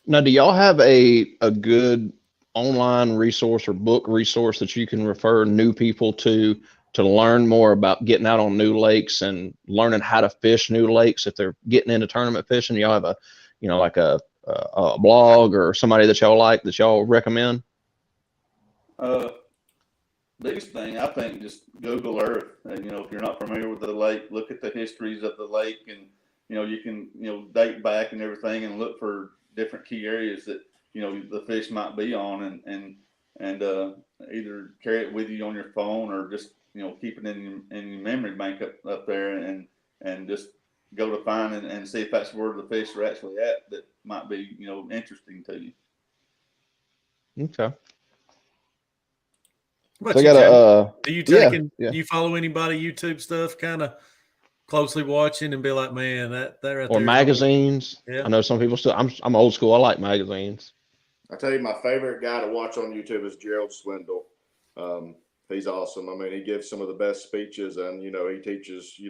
[SPEAKER 5] Now, do y'all have a good online resource or book resource that you can refer new people to learn more about getting out on new lakes and learning how to fish new lakes if they're getting into tournament fishing? Y'all have a blog or somebody that y'all recommend?
[SPEAKER 3] Biggest thing, I think, just Google Earth. And, if you're not familiar with the lake, look at the histories of the lake, and you can date back and everything, and look for different key areas that the fish might be on, and either carry it with you on your phone or just keep it in your memory bank up there, and just go to find and see if that's where the fish are actually at that might be interesting to you.
[SPEAKER 5] Okay.
[SPEAKER 1] What
[SPEAKER 5] So I
[SPEAKER 1] you,
[SPEAKER 5] got
[SPEAKER 1] do you
[SPEAKER 5] yeah.
[SPEAKER 1] do you follow anybody YouTube stuff, kind of closely watching and be like, man, that right
[SPEAKER 5] or
[SPEAKER 1] there,
[SPEAKER 5] magazines?
[SPEAKER 1] Yeah.
[SPEAKER 5] I know some people still. I'm old school. I like magazines.
[SPEAKER 4] I tell you, my favorite guy to watch on YouTube is Gerald Swindle. He's awesome. He gives some of the best speeches, and he teaches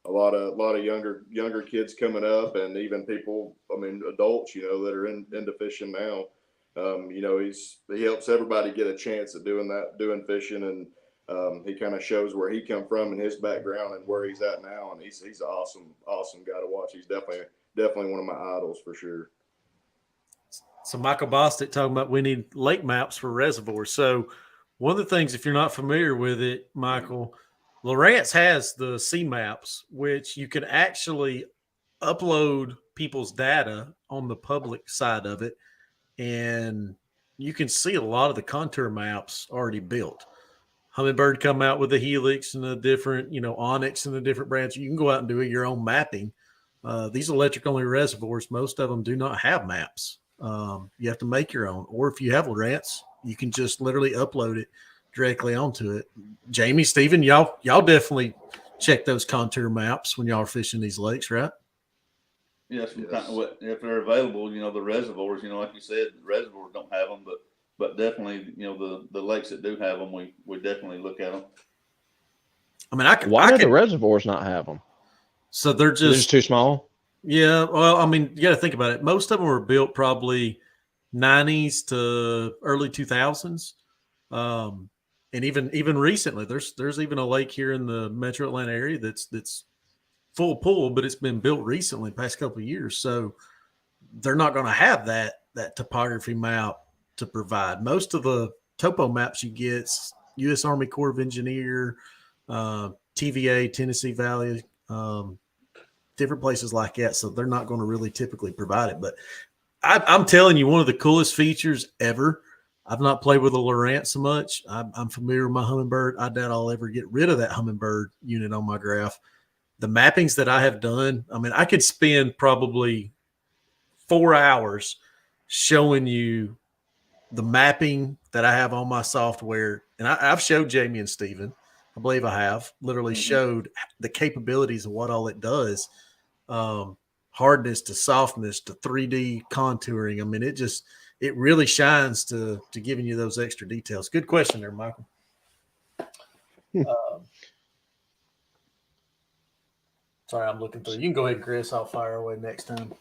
[SPEAKER 4] a lot of younger kids coming up, and even people, adults, that are into fishing now. He helps everybody get a chance at doing fishing, and he kind of shows where he come from and his background and where he's at now, and he's an awesome guy to watch. He's definitely one of my idols for sure.
[SPEAKER 1] So Michael Bostick talking about we need lake maps for reservoirs. So one of the things, if you're not familiar with it, Michael, Lawrence has the sea maps, which you can actually upload people's data on the public side of it, and you can see a lot of the contour maps already built. Humminbird come out with the Helix and the different, Onyx and the different brands. You can go out and do your own mapping. These electric-only reservoirs, most of them do not have maps. You have to make your own, or if you have Lawrence, you can just literally upload it directly onto it. Jamie, Steven, y'all definitely check those contour maps when y'all are fishing these lakes, right?
[SPEAKER 3] Yes. If they're available, the reservoirs, like you said, the reservoirs don't have them, but definitely, the lakes that do have them, we definitely look at them.
[SPEAKER 5] Why do the reservoirs not have them?
[SPEAKER 1] So they're just
[SPEAKER 5] too small.
[SPEAKER 1] Yeah, well, you got to think about it. Most of them were built probably 90s to early 2000s, and even recently, there's even a lake here in the Metro Atlanta area that's full pool, but it's been built recently, past couple of years. So they're not going to have that topography map to provide. Most of the topo maps you get, U.S. Army Corps of Engineer, TVA, Tennessee Valley. Different places like that, so they're not going to really typically provide it. But I'm telling you, one of the coolest features ever I've not played with a Lowrance so much. I'm familiar with my Humminbird. I doubt I'll ever get rid of that Humminbird unit on my graph. The mappings that I have done, I mean, I could spend probably 4 hours showing you the mapping that I have on my software. And I've showed Jamie and Steven. I believe I have literally showed the capabilities of what all it does. Hardness to softness to 3D contouring. I mean, it really shines to giving you those extra details. Good question there, Michael. Sorry, I'm looking through. You can go ahead, Chris. I'll fire away next time.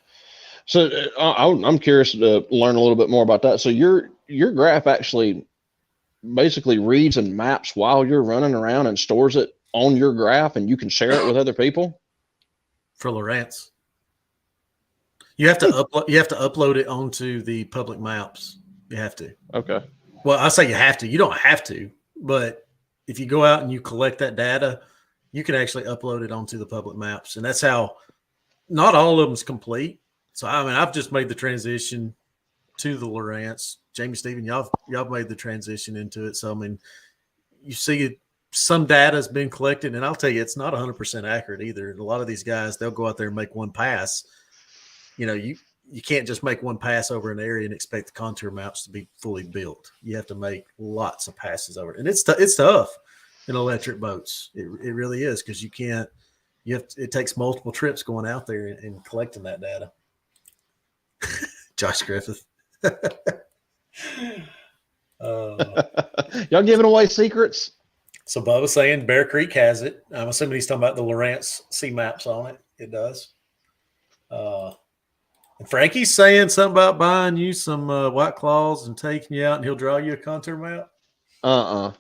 [SPEAKER 5] So I'm curious to learn a little bit more about that. So your graph actually basically reads and maps while you're running around and stores it on your graph, and you can share it with other people.
[SPEAKER 1] For Lowrance, you have to upload. You have to upload it onto the public maps. You have to.
[SPEAKER 5] Okay.
[SPEAKER 1] Well, I say you have to. You don't have to, but if you go out and you collect that data, you can actually upload it onto the public maps, and that's how. Not all of them's complete. So I mean, I've just made the transition to the Lowrance. Jamie, Steven, y'all made the transition into it. So I mean, you see it, some data has been collected, and I'll tell you, it's not 100% accurate either. A lot of these guys, they'll go out there and make one pass. You know, you can't just make one pass over an area and expect the contour maps to be fully built. You have to make lots of passes over it, and it's tough in electric boats. It really is, because you can't. It takes multiple trips going out there and collecting that data. Josh Griffith.
[SPEAKER 5] Y'all giving away secrets?
[SPEAKER 1] So Bubba's saying Bear Creek has it. I'm assuming he's talking about the Lowrance C maps on it. It does. And Frankie's saying something about buying you some White Claws and taking you out, and he'll draw you a contour map.
[SPEAKER 5] No,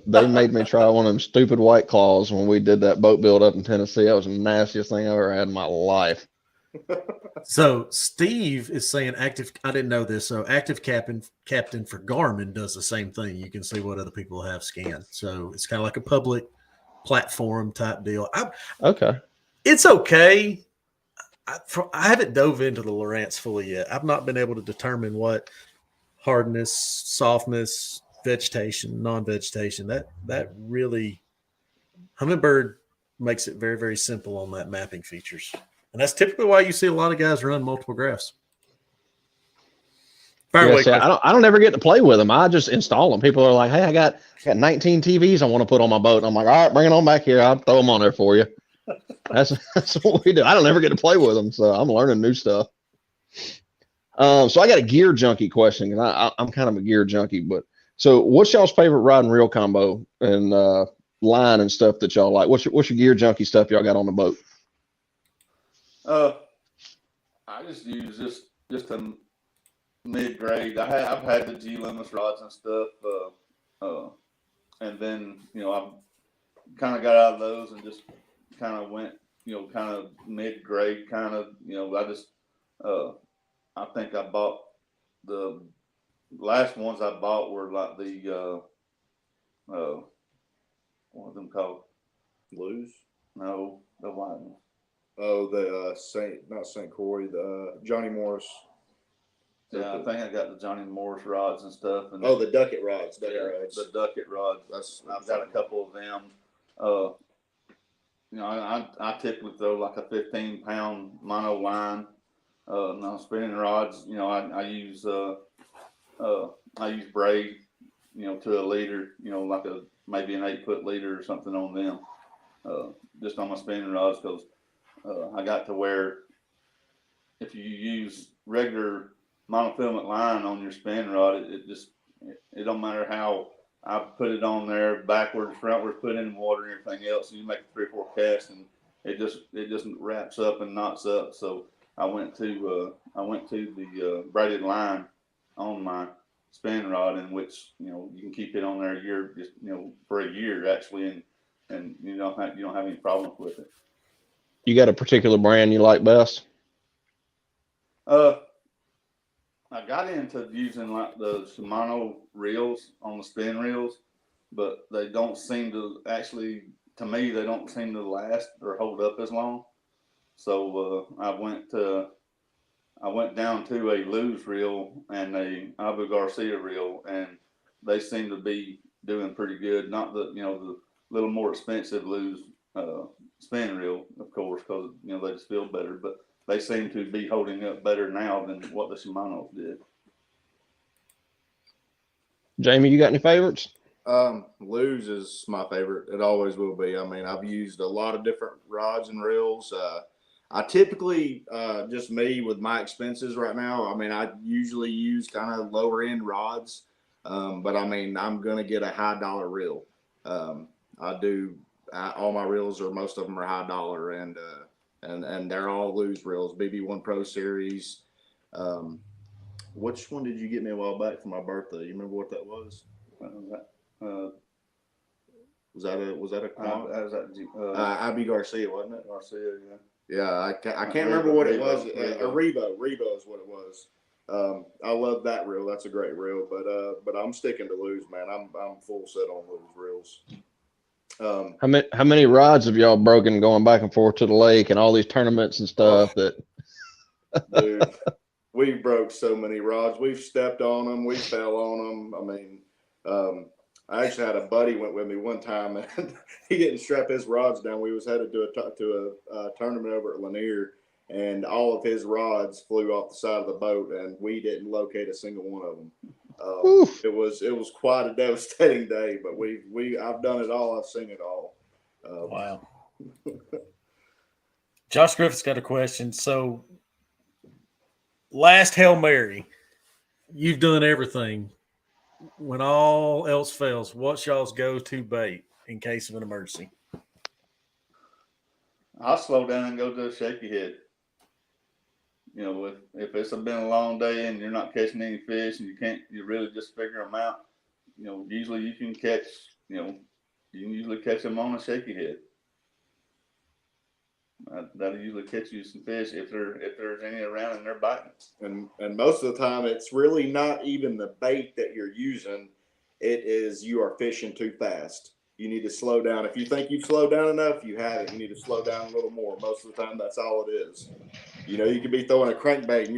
[SPEAKER 5] they made me try one of them stupid White Claws when we did that boat build up in Tennessee. That was the nastiest thing I ever had in my life.
[SPEAKER 1] So Steve is saying active. I didn't know this. So active captain for Garmin does the same thing. You can see what other people have scanned. So it's kind of like a public platform type deal.
[SPEAKER 5] Okay.
[SPEAKER 1] It's okay. I haven't dove into the Lowrance fully yet. I've not been able to determine what hardness, softness, vegetation, non-vegetation. That really, Humminbird makes it very, very simple on that mapping features. And that's typically why you see a lot of guys run multiple graphs.
[SPEAKER 5] I don't ever get to play with them. I just install them. People are like, "Hey, I got 19 TVs I want to put on my boat." And I'm like, "All right, bring it on back here. I'll throw them on there for you." That's what we do. I don't ever get to play with them, so I'm learning new stuff. So I got a gear junkie question, and I'm kind of a gear junkie. But so, what's y'all's favorite rod and reel combo and line and stuff that y'all like? What's your gear junkie stuff y'all got on the boat?
[SPEAKER 3] I just use just a mid-grade. I've had the G-Limits rods and stuff, and then I've kind of got out of those and just kind of went kind of mid-grade kind of. I just I think I bought the last ones I bought were like the what are them called?
[SPEAKER 4] Blues?
[SPEAKER 3] No, the white ones.
[SPEAKER 4] Oh, the not St. Croix, the Johnny Morris.
[SPEAKER 3] Yeah, I think I got the Johnny Morris rods and stuff. And
[SPEAKER 4] the Ducket rods.
[SPEAKER 3] The Ducket rods. I've got a couple of them. I typically throw like a 15-pound mono line. No spinning rods. I use braid. To a leader. Like maybe an 8-foot leader or something on them. Just on my spinning rods, because I got to where if you use regular monofilament line on your spin rod, it don't matter how I put it on there backwards, frontwards, put in water and everything else, and you make 3 or 4 casts, and it just wraps up and knots up. So I went to the braided line on my spin rod, in which you can keep it on there a year, just for a year actually, and you don't have any problems with it.
[SPEAKER 5] You got a particular brand you like best?
[SPEAKER 3] I got into using like the Shimano reels on the spin reels, but they don't seem to to me, they don't seem to last or hold up as long. So I went to I went down to a Lew's reel and a Abu Garcia reel, and they seem to be doing pretty good. Not the the little more expensive Lew's spin reel, of course, because they just feel better, but they seem to be holding up better now than what the Shimano's did.
[SPEAKER 5] Jamie, you got any favorites?
[SPEAKER 4] Lew's is my favorite. It always will be. I mean, I've used a lot of different rods and reels. I typically, just me with my expenses right now, I mean, I usually use kind of lower end rods. But I mean, I'm going to get a high dollar reel. All my reels most of them are high dollar, and they're all Lew's reels, BB1 Pro Series. Which one did you get me a while back for my birthday? You remember what that was? Was that a Abbey Garcia, wasn't it?
[SPEAKER 3] Garcia, yeah.
[SPEAKER 4] Yeah, I can't remember what it was. A Revo is what it was. I love that reel. That's a great reel. But I'm sticking to Lew's, man. I'm full set on Lew's reels.
[SPEAKER 5] How many rods have y'all broken going back and forth to the lake and all these tournaments and stuff
[SPEAKER 4] Dude, we broke so many rods. We've stepped on them. We fell on them. I mean, I actually had a buddy went with me one time, and he didn't strap his rods down. We was headed to a tournament over at Lanier, and all of his rods flew off the side of the boat, and we didn't locate a single one of them. It was quite a devastating day, but I've done it all. I've seen it all.
[SPEAKER 1] Wow. Josh Griffith's got a question. So, last Hail Mary, you've done everything. When all else fails, what's y'all's go-to bait in case of an emergency?
[SPEAKER 3] I'll slow down and go to a shaky head. If it's been a long day and you're not catching any fish and you really just figure them out, usually you can catch, you can usually catch them on a shaky head. That'll usually catch you some fish if there's any around and they're biting.
[SPEAKER 4] And most of the time, it's really not even the bait that you're using. It is you are fishing too fast. You need to slow down. If you think you've slowed down enough, you haven't. You need to slow down a little more. Most of the time, that's all it is. You could be throwing a crankbait and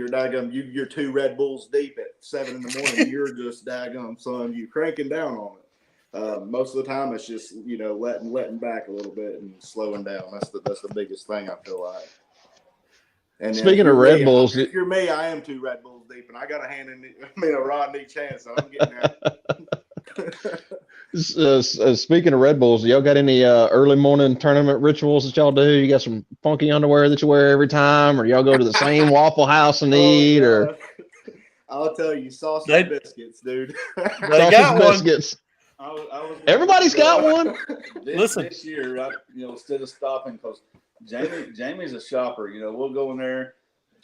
[SPEAKER 4] you're 2 Red Bulls deep at 7 in the morning. You're just daggum, son. You cranking down on it. Most of the time, it's just letting back a little bit and slowing down. That's the biggest thing, I feel like. And
[SPEAKER 5] speaking of Red Bulls,
[SPEAKER 4] if you're me, I am 2 Red Bulls deep, and I got a rod in each hand, so I'm getting out.
[SPEAKER 5] Speaking of Red Bulls, y'all got any early morning tournament rituals that y'all do? You got some funky underwear that you wear every time, or y'all go to the same Waffle House and eat? Or
[SPEAKER 4] I'll tell you, sausage biscuits, dude.
[SPEAKER 1] They got one.
[SPEAKER 5] Biscuits. Everybody's got one.
[SPEAKER 3] Listen, this year, instead of stopping, because Jamie's a shopper. We'll go in there.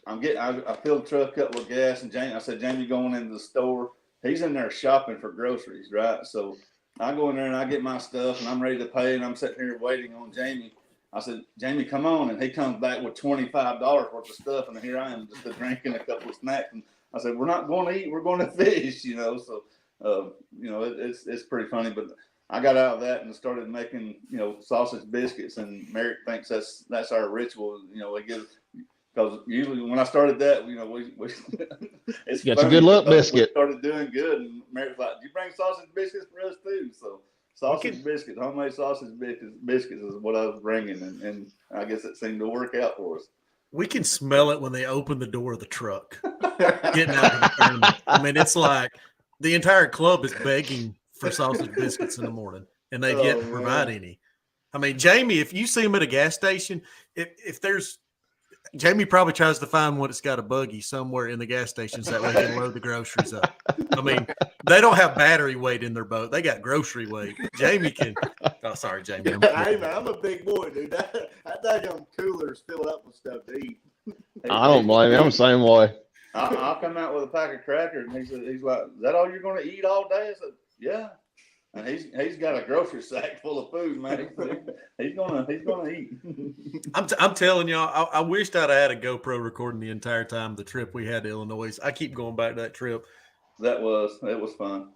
[SPEAKER 3] I filled the truck up with gas, and I said, Jamie, going into the store. He's in there shopping for groceries, right? So I go in there and I get my stuff, and I'm ready to pay, and I'm sitting here waiting on Jamie. I said, Jamie, come on, and he comes back with $25 worth of stuff, and here I am just drinking a couple of snacks. And I said, we're not going to eat, we're going to fish, So. It's pretty funny, but I got out of that and started making, sausage biscuits, and Merrick thinks that's our ritual. Because usually when I started that, it's
[SPEAKER 5] got a good look biscuit.
[SPEAKER 3] We started doing good, and Merrick's like, "You bring sausage biscuits for us too?" So biscuits, homemade sausage biscuits is what I was bringing, and I guess it seemed to work out for us.
[SPEAKER 1] We can smell it when they open the door of the truck, getting out of the tournament. I mean, it's like the entire club is begging for sausage biscuits in the morning, and they've yet to provide any. I mean, Jamie, if you see them at a gas station, if there's Jamie probably tries to find one that's got a buggy somewhere in the gas stations that way they can load the groceries up. I mean, they don't have battery weight in their boat; they got grocery weight. Jamie can. Oh, sorry, Jamie.
[SPEAKER 4] I'm a big boy, dude. That damn cooler's filled up with stuff to eat.
[SPEAKER 5] I don't blame you. I'm the same way.
[SPEAKER 3] I'll come out with a pack of crackers, and he's like, "Is that all you're going to eat all day?" I said, "Yeah." And he's got a grocery sack full of food, man. He's gonna eat.
[SPEAKER 1] I'm telling y'all, I wished I'd had a GoPro recording the entire time the trip we had to Illinois. I keep going back to that trip.
[SPEAKER 3] It was fun.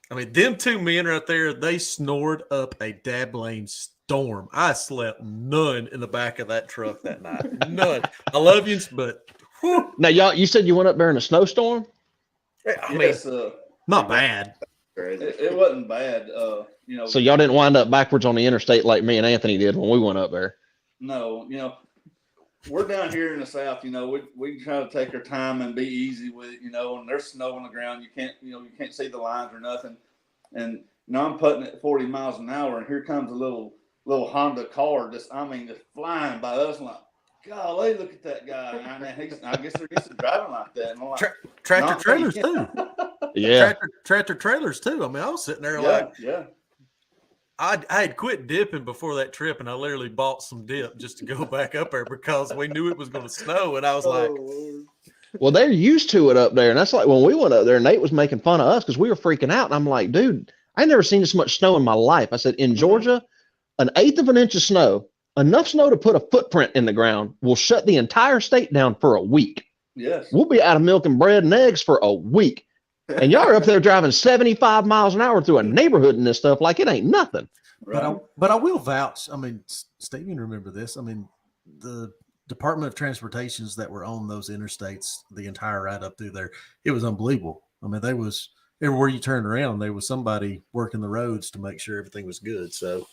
[SPEAKER 1] I mean, them 2 men right there, they snored up a dabbling storm. I slept none in the back of that truck that night. None. I love you, but Whew.
[SPEAKER 5] Now, y'all, you said you went up there in a snowstorm?
[SPEAKER 1] I mean,
[SPEAKER 3] Yes,
[SPEAKER 1] not bad.
[SPEAKER 3] it wasn't bad.
[SPEAKER 5] So y'all didn't wind up backwards on the interstate like me and Anthony did when we went up there.
[SPEAKER 3] No, we're down here in the South, we try to take our time and be easy with it, and there's snow on the ground. You can't see the lines or nothing. And, I'm putting it 40 miles an hour, and here comes a little Honda car just flying by us. I'm like, golly, look at that guy. And I guess they're used to driving like that. And I'm like,
[SPEAKER 1] Tractor trailers too.
[SPEAKER 5] Yeah.
[SPEAKER 1] Tractor trailers too. I mean, I was sitting there I had quit dipping before that trip, and I literally bought some dip just to go back up there because we knew it was going to snow. And I was like,
[SPEAKER 5] well, they're used to it up there. And that's like when we went up there, Nate was making fun of us because we were freaking out. And I'm like, dude, I never seen this much snow in my life. I said, in Georgia, 1/8 of an inch of snow, enough snow to put a footprint in the ground will shut the entire state down for a week.
[SPEAKER 3] yes.
[SPEAKER 5] We'll be out of milk and bread and eggs for a week. And y'all are up there driving 75 miles an hour through a neighborhood and this stuff like it ain't nothing.
[SPEAKER 3] Right.
[SPEAKER 1] but I will vouch. I mean, Steve, you remember this. I mean, the Department of Transportations that were on those interstates, the entire ride up through there, it was unbelievable. I mean, everywhere you turned around, there was somebody working the roads to make sure everything was good. So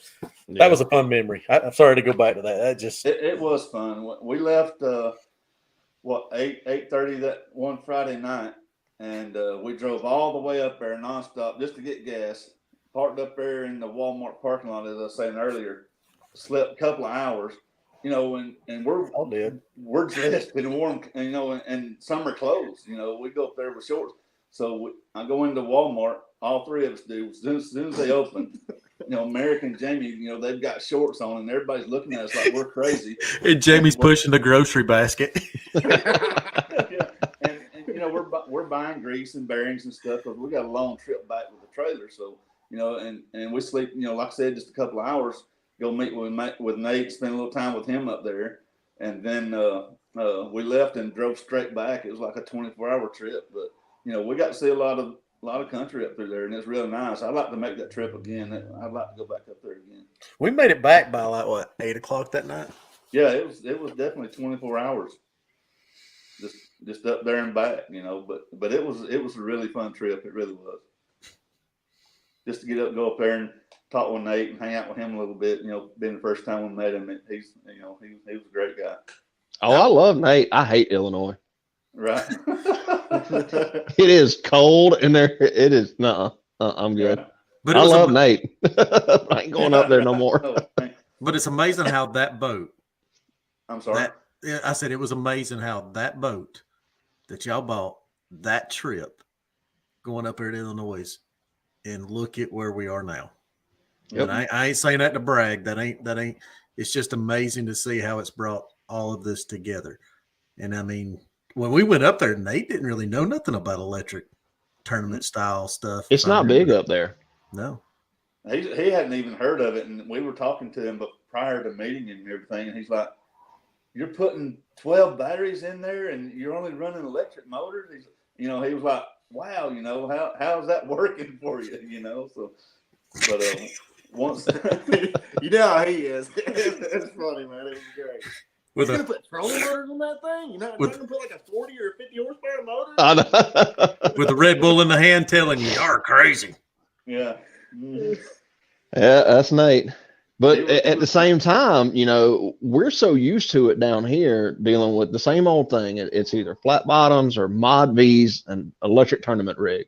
[SPEAKER 1] that was a fun memory. I'm sorry to go back to that. That just
[SPEAKER 3] it was fun. We left 8:30 that one Friday night, and we drove all the way up there nonstop just to get gas. Parked up there in the Walmart parking lot, as I was saying earlier. Slept a couple of hours, and we're dressed in warm, and summer clothes. We go up there with shorts. So I go into Walmart. All three of us do. As soon as they open, Merrick and Jamie, they've got shorts on, and everybody's looking at us like we're crazy.
[SPEAKER 1] and Jamie's pushing the grocery basket.
[SPEAKER 3] Yeah. And we're buying grease and bearings and stuff because we got a long trip back with the trailer. So and we sleep. Like I said, just a couple of hours. Go meet with Nate, spend a little time with him up there, and then we left and drove straight back. It was like a 24-hour trip, but. We got to see a lot of country up through there, and it's really nice. I'd like to make that trip again. I'd like to go back up there again.
[SPEAKER 1] We made it back by 8 o'clock that night.
[SPEAKER 3] Yeah, it was definitely 24 hours, just up there and back. But it was a really fun trip. It really was. Just to go up there and talk with Nate and hang out with him a little bit. Being the first time we met him, he was a great guy.
[SPEAKER 5] Oh, I love Nate. I hate Illinois.
[SPEAKER 3] Right.
[SPEAKER 5] It is cold in there. It is I'm good.
[SPEAKER 3] Yeah.
[SPEAKER 1] But
[SPEAKER 5] I love Nate. I ain't going up there no more.
[SPEAKER 1] But it's amazing how that boat.
[SPEAKER 3] I'm sorry.
[SPEAKER 1] I said it was amazing how that boat that y'all bought that trip going up there to Illinois, and look at where we are now. Yep. And I ain't saying that to brag. That ain't. It's just amazing to see how it's brought all of this together. And I mean. When we went up there, Nate didn't really know nothing about electric tournament style stuff.
[SPEAKER 5] It's not big up there.
[SPEAKER 1] No.
[SPEAKER 3] He hadn't even heard of it, and we were talking to him prior to meeting him and everything, and he's like, "You're putting 12 batteries in there, and you're only running electric motors." He was like, "Wow, how's that working for you?" So, but once
[SPEAKER 4] how he is. It's funny, man. It was great.
[SPEAKER 1] You're
[SPEAKER 4] going to put trolling motors on that thing? You're not going to put like a 40 or 50 horsepower motor?
[SPEAKER 1] With a Red Bull in the hand telling you, you're crazy.
[SPEAKER 3] Yeah. Mm-hmm.
[SPEAKER 5] Yeah, that's Nate. But at the same time, we're so used to it down here dealing with the same old thing. It's either flat bottoms or mod V's and electric tournament rig.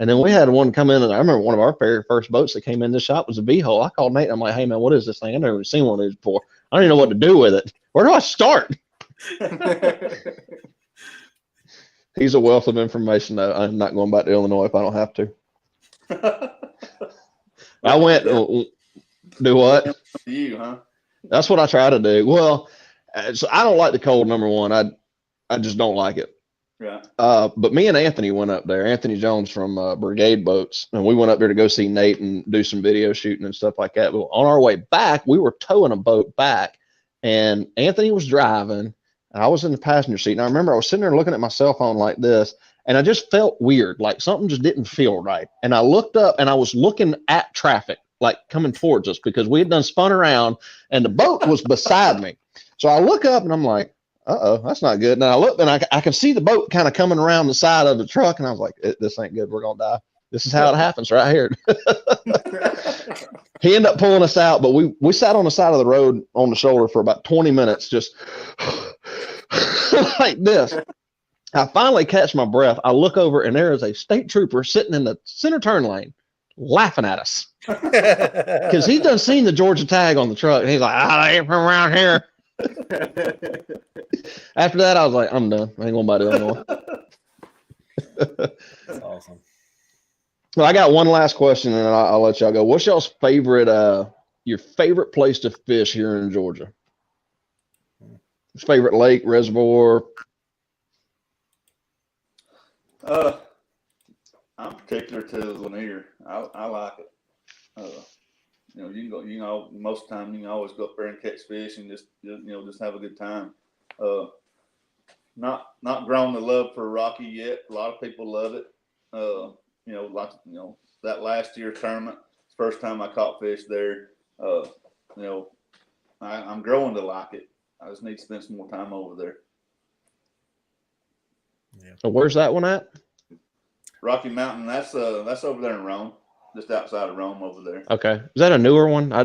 [SPEAKER 5] And then we had one come in, and I remember one of our very first boats that came in the shop was a V-hull. I called Nate. I'm like, "Hey, man, what is this thing? I've never even seen one of these before. I don't even know what to do with it. Where do I start?" He's a wealth of information, though. I'm not going back to Illinois if I don't have to. I went, do what?
[SPEAKER 3] You, huh?
[SPEAKER 5] That's what I try to do. Well, so I don't like the cold, number one. I just don't like it.
[SPEAKER 3] Right.
[SPEAKER 5] But me and Anthony went up there, Anthony Jones from Brigade Boats, and we went up there to go see Nate and do some video shooting and stuff like that. But on our way back, we were towing a boat back, and Anthony was driving, and I was in the passenger seat. And I remember I was sitting there looking at my cell phone like this, and I just felt weird, like something just didn't feel right. And I looked up, and I was looking at traffic, like coming towards us, because we had done spun around, and the boat was beside me. So I look up, and I'm like, uh-oh, that's not good. And I looked and I can see the boat kind of coming around the side of the truck. And I was like, this ain't good. We're going to die. This is how it happens right here. He ended up pulling us out, but we sat on the side of the road on the shoulder for about 20 minutes, just like this. I finally catch my breath. I look over and there is a state trooper sitting in the center turn lane laughing at us because he's done seen the Georgia tag on the truck. And he's like, I ain't from around here. After that, I was like, I'm done. I ain't going to buy it anymore.
[SPEAKER 1] That's awesome.
[SPEAKER 5] Well, I got one last question and I'll let y'all go. What's y'all's favorite, your favorite place to fish here in Georgia? Favorite lake, reservoir?
[SPEAKER 3] I'm particular to Lanier. I like it. You can most of the time you can always go up there and catch fish and just have a good time. Not grown the love for Rocky yet. A lot of people love it. That last year tournament, first time I caught fish there. I'm growing to like it. I just need to spend some more time over there.
[SPEAKER 5] Yeah. So where's that one at?
[SPEAKER 3] Rocky Mountain. That's over there in Rome, just outside of Rome over there.
[SPEAKER 5] Okay. Is that a newer one? I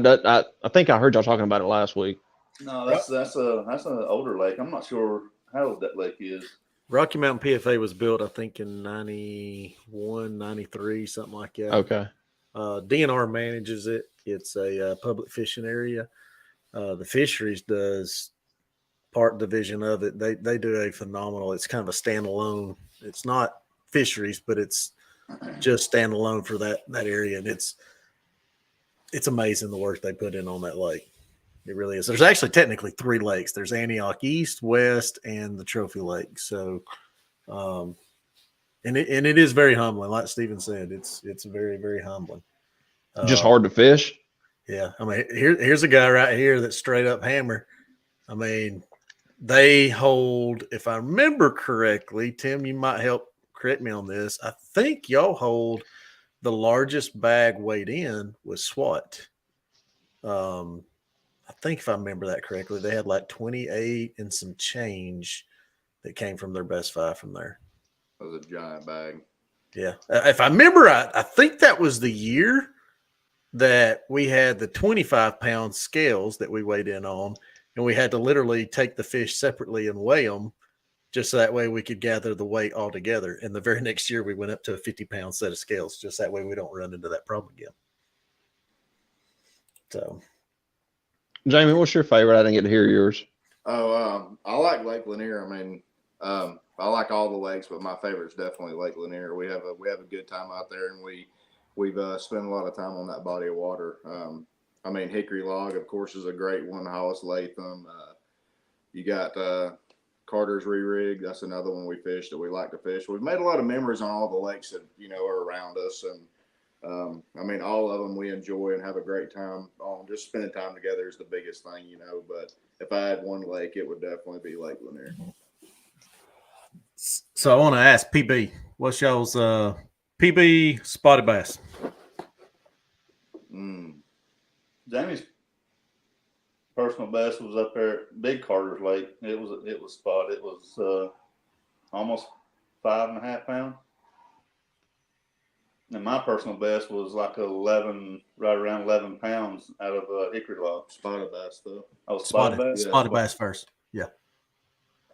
[SPEAKER 5] think I heard y'all talking about it last week.
[SPEAKER 3] No, that's an older lake. I'm not sure how old that lake is.
[SPEAKER 1] Rocky Mountain PFA was built, I think, in 91, 93, something like that.
[SPEAKER 5] Okay.
[SPEAKER 1] DNR manages it. It's a public fishing area. The fisheries does part division of it. They do a phenomenal. It's kind of a standalone. It's not fisheries, but it's just standalone for that area, and it's amazing the work they put in on that lake. It really is. There's actually technically 3 lakes. There's Antioch East, West, and the Trophy Lake. So, and it is very humbling. Like Steven said, it's very, very humbling.
[SPEAKER 5] Just hard to fish.
[SPEAKER 1] Yeah. I mean, here's a guy right here that's straight up hammer. I mean, they hold, if I remember correctly, Tim, you might help correct me on this. I think y'all hold the largest bag weighed in was SWAT. I think if I remember that correctly, they had like 28 and some change that came from their best 5 from there.
[SPEAKER 4] That was a giant bag.
[SPEAKER 1] Yeah. If I remember right, I think that was the year that we had the 25-pound scales that we weighed in on, and we had to literally take the fish separately and weigh them just so that way we could gather the weight all together. And the very next year we went up to a 50-pound set of scales, just that way we don't run into that problem again. So,
[SPEAKER 5] Jamie, what's your favorite? I didn't get to hear yours.
[SPEAKER 4] Oh, I like Lake Lanier. I mean, I like all the lakes, but my favorite is definitely Lake Lanier. We have a good time out there, and we've spent a lot of time on that body of water. I mean, Hickory Log, of course, is a great one. Hollis Latham. You got Carter's Re-Rig. That's another one we fish that we like to fish. We've made a lot of memories on all the lakes that are around us, and I mean, all of them we enjoy and have a great time on. Just spending time together is the biggest thing, But if I had one lake, it would definitely be Lake Lanier.
[SPEAKER 1] So I want to ask PB, what's y'all's PB spotted bass?
[SPEAKER 3] Jamie's personal best was up there at Big Carter's Lake. It was spot. It was almost 5.5 pounds. And my personal best was like right around 11 pounds out of Hickory Log.
[SPEAKER 4] Spotted bass, though.
[SPEAKER 3] Oh, spotted bass?
[SPEAKER 1] Yeah, spotted bass first. Yeah.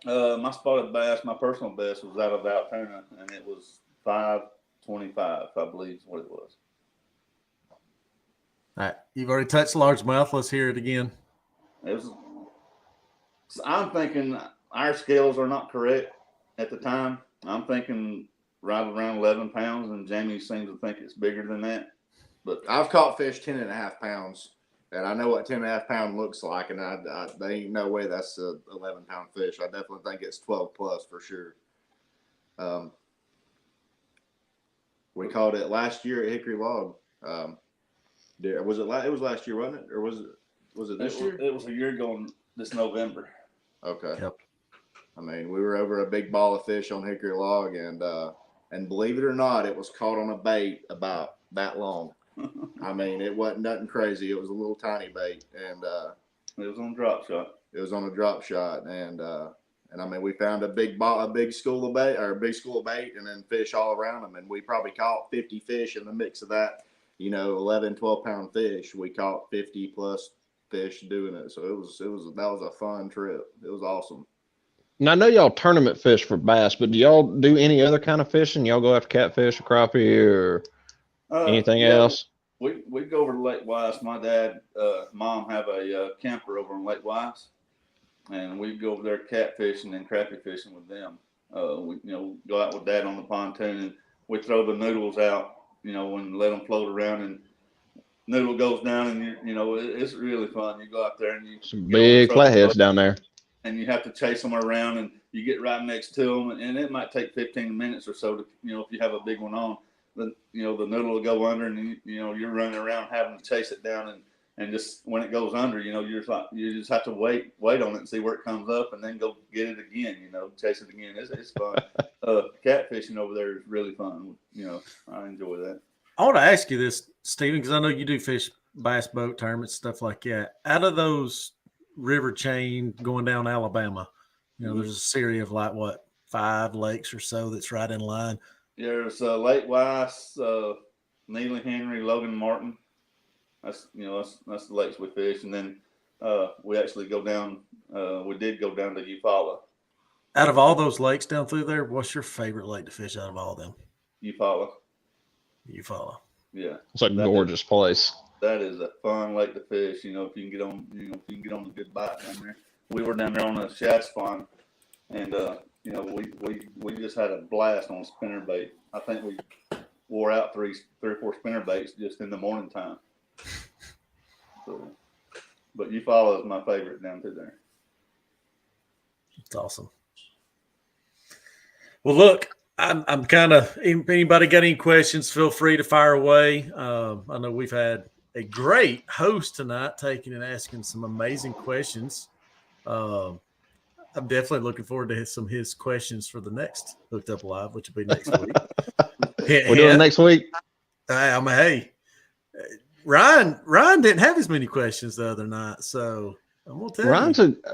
[SPEAKER 3] My spotted bass, my personal best was out of Altoona, and it was 5.25, I believe is what it was.
[SPEAKER 1] All right. You've already touched largemouth. Let's hear it again.
[SPEAKER 3] I'm thinking our scales are not correct at the time. I'm thinking right around 11 pounds, and Jamie seems to think it's bigger than that. But
[SPEAKER 4] I've caught fish 10.5 pounds, and I know what 10.5 pound looks like, and there ain't no way that's a 11-pound fish. I definitely think it's 12 plus for sure. We caught it last year at Hickory Log. It was last year, wasn't it, or was it this year?
[SPEAKER 3] It was a year ago this November.
[SPEAKER 4] Okay.
[SPEAKER 1] Yep.
[SPEAKER 4] I mean, we were over a big ball of fish on Hickory Log, and believe it or not, it was caught on a bait about that long. I mean, it wasn't nothing crazy. It was a little tiny bait, and
[SPEAKER 3] it was on a drop shot.
[SPEAKER 4] It was on a drop shot, and And I mean, we found a big school of bait, and then fish all around them. And we probably caught 50 fish in the mix of that, 11, 12-pound fish. We caught 50 plus fish doing it. So that was a fun trip. It was awesome.
[SPEAKER 5] Now, I know y'all tournament fish for bass, but do y'all do any other kind of fishing? Y'all go after catfish or crappie or anything else?
[SPEAKER 3] We go over to Lake Wise. My dad, mom have a camper over in Lake Wise, and we go over there catfishing and crappie fishing with them. We go out with Dad on the pontoon, and we throw the noodles out, and let them float around, and noodle goes down, and it's really fun. You go out there and
[SPEAKER 5] some big flatheads down there,
[SPEAKER 3] and you have to chase them around, and you get right next to them, and it might take 15 minutes or so to, if you have a big one on. The noodle will go under, and you're running around having to chase it down, and just when it goes under, you just have to wait on it and see where it comes up, and then go get it again. Chase it again. It's fun. Catfishing over there is really fun. I enjoy that.
[SPEAKER 1] I want to ask you this, Stephen, because I know you do fish bass boat tournaments, stuff like that. Out of those river chain going down Alabama, there's a series of 5 lakes or so that's right in line.
[SPEAKER 3] There's Lake Wise, Neely Henry, Logan Martin. That's the lakes we fish, and then we actually go down. We did go down to Eufaula.
[SPEAKER 1] Out of all those lakes down through there, what's your favorite lake to fish out of all of them?
[SPEAKER 3] Eufaula. Yeah,
[SPEAKER 5] it's a gorgeous place.
[SPEAKER 3] That is a fun lake to fish. If you can get on, if you can get on a good bite down there. We were down there on a shad spawn, and we just had a blast on spinnerbait. I think we wore out three or four spinnerbaits just in the morning time. So, but Eufaula is my favorite down through there.
[SPEAKER 1] It's awesome. Well, look, I'm kind of. If anybody got any questions, feel free to fire away. I know we've had a great host tonight, taking and asking some amazing questions. I'm definitely looking forward to some of his questions for the next Hooked Up Live, which will be next week.
[SPEAKER 5] We're doing next week.
[SPEAKER 1] Hey, Ryan didn't have as many questions the other night, so I'm gonna tell you.